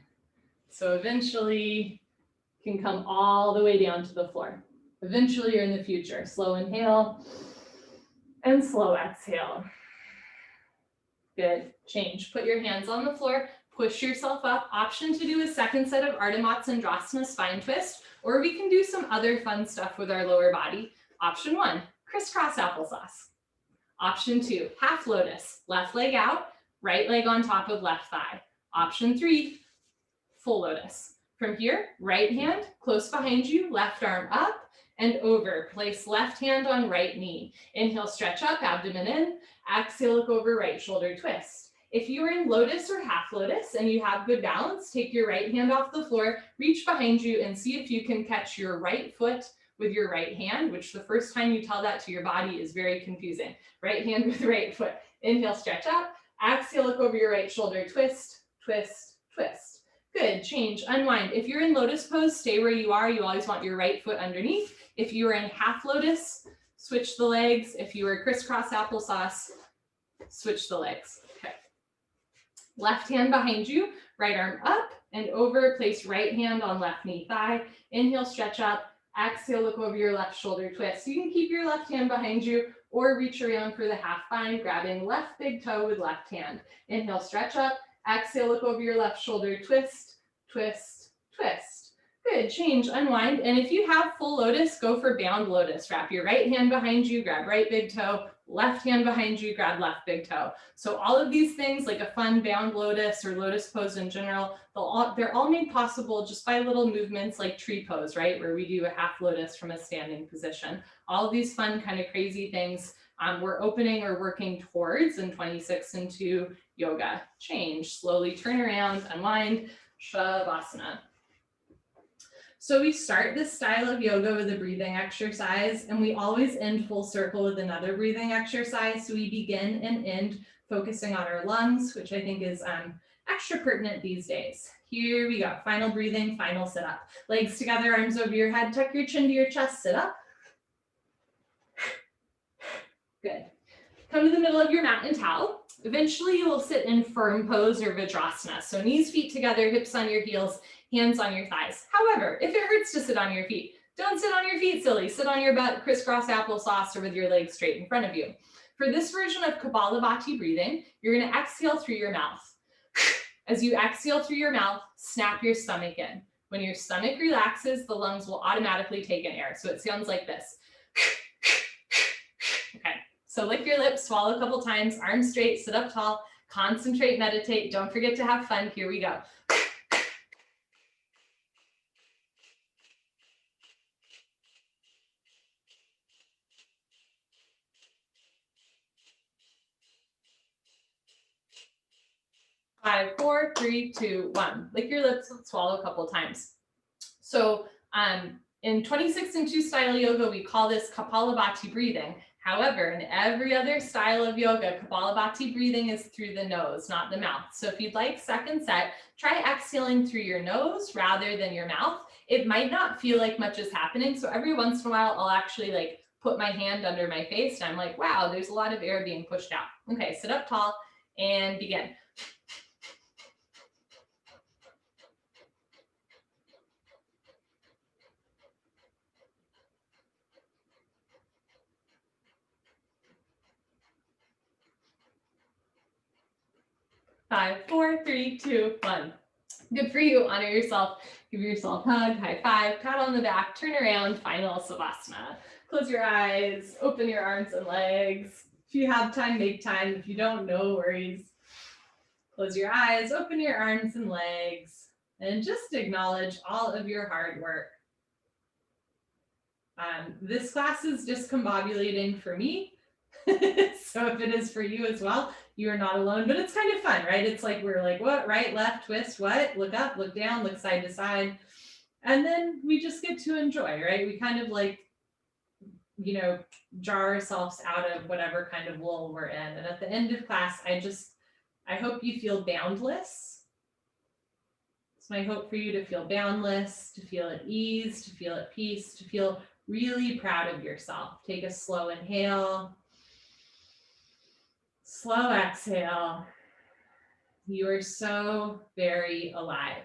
So eventually you can come all the way down to the floor. Eventually or in the future, slow inhale and slow exhale. Good, change, put your hands on the floor, push yourself up. Option to do a second set of Ardha Matsyendrasana spine twist, or we can do some other fun stuff with our lower body. Option 1, crisscross applesauce. Option 2, half lotus, left leg out, right leg on top of left thigh. Option 3, full lotus. From here, right hand close behind you, left arm up and over. Place left hand on right knee. Inhale, stretch up, abdomen in. Exhale, look over, right shoulder twist. If you are in lotus or half lotus and you have good balance, take your right hand off the floor, reach behind you and see if you can catch your right foot with your right hand, which the first time you tell that to your body is very confusing. Right hand with right foot. Inhale, stretch up. Exhale, look over your right shoulder, twist, twist, twist. Good, change, unwind. If you're in lotus pose, stay where you are. You always want your right foot underneath. If you are in half lotus, switch the legs. If you are crisscross applesauce, switch the legs. Okay. Left hand behind you, right arm up and over. Place right hand on left knee thigh. Inhale, stretch up. Exhale, look over your left shoulder twist. You can keep your left hand behind you or reach around for the half bind, grabbing left big toe with left hand. Inhale, stretch up. Exhale, look over your left shoulder, twist, twist, twist. Good, change, unwind. And if you have full lotus, go for bound lotus. Wrap your right hand behind you, grab right big toe, left hand behind you, grab left big toe. So all of these things, like a fun bound lotus or lotus pose in general, they're all made possible just by little movements like tree pose, right? Where we do a half lotus from a standing position. All of these fun kind of crazy things we're opening or working towards in 26 and 2 yoga. Change, slowly turn around, unwind, Shavasana. So we start this style of yoga with a breathing exercise, and we always end full circle with another breathing exercise. So we begin and end focusing on our lungs, which I think is extra pertinent these days. Here we go. Final breathing, final sit up. Legs together, arms over your head, tuck your chin to your chest, sit up. Good. Come to the middle of your mat and towel. Eventually you will sit in firm pose or Vajrasana. So knees, feet together, hips on your heels, hands on your thighs. However, if it hurts to sit on your feet, don't sit on your feet, silly. Sit on your butt, crisscross applesauce, or with your legs straight in front of you. For this version of Kapalabhati breathing, you're going to exhale through your mouth. As you exhale through your mouth, snap your stomach in. When your stomach relaxes, the lungs will automatically take in air. So it sounds like this. Okay. So lick your lips, swallow a couple times, arms straight, sit up tall, concentrate, meditate. Don't forget to have fun. Here we go. Five, four, three, two, one. Lick your lips, swallow a couple times. So in 26 and 2 style yoga, we call this Kapalabhati breathing. However, in every other style of yoga, Kapalabhati breathing is through the nose, not the mouth. So if you'd like second set, try exhaling through your nose rather than your mouth. It might not feel like much is happening. So every once in a while, I'll actually like put my hand under my face and I'm like, wow, there's a lot of air being pushed out. Okay, sit up tall and begin. 5, 4, 3, 2, 1. Good for you. Honor yourself. Give yourself a hug, high five, pat on the back, turn around, final Savasana. Close your eyes, open your arms and legs. If you have time, make time. If you don't, no worries. Close your eyes, open your arms and legs, and just acknowledge all of your hard work. This class is discombobulating for me. So if it is for you as well, you are not alone, but it's kind of fun, right? It's like, we're like, what, right, left, twist, what, look up, look down, look side to side. And then we just get to enjoy, right? We kind of like, you know, jar ourselves out of whatever kind of lull we're in. And at the end of class, I hope you feel boundless. It's my hope for you to feel boundless, to feel at ease, to feel at peace, to feel really proud of yourself. Take a slow inhale. Slow exhale. You are so very alive.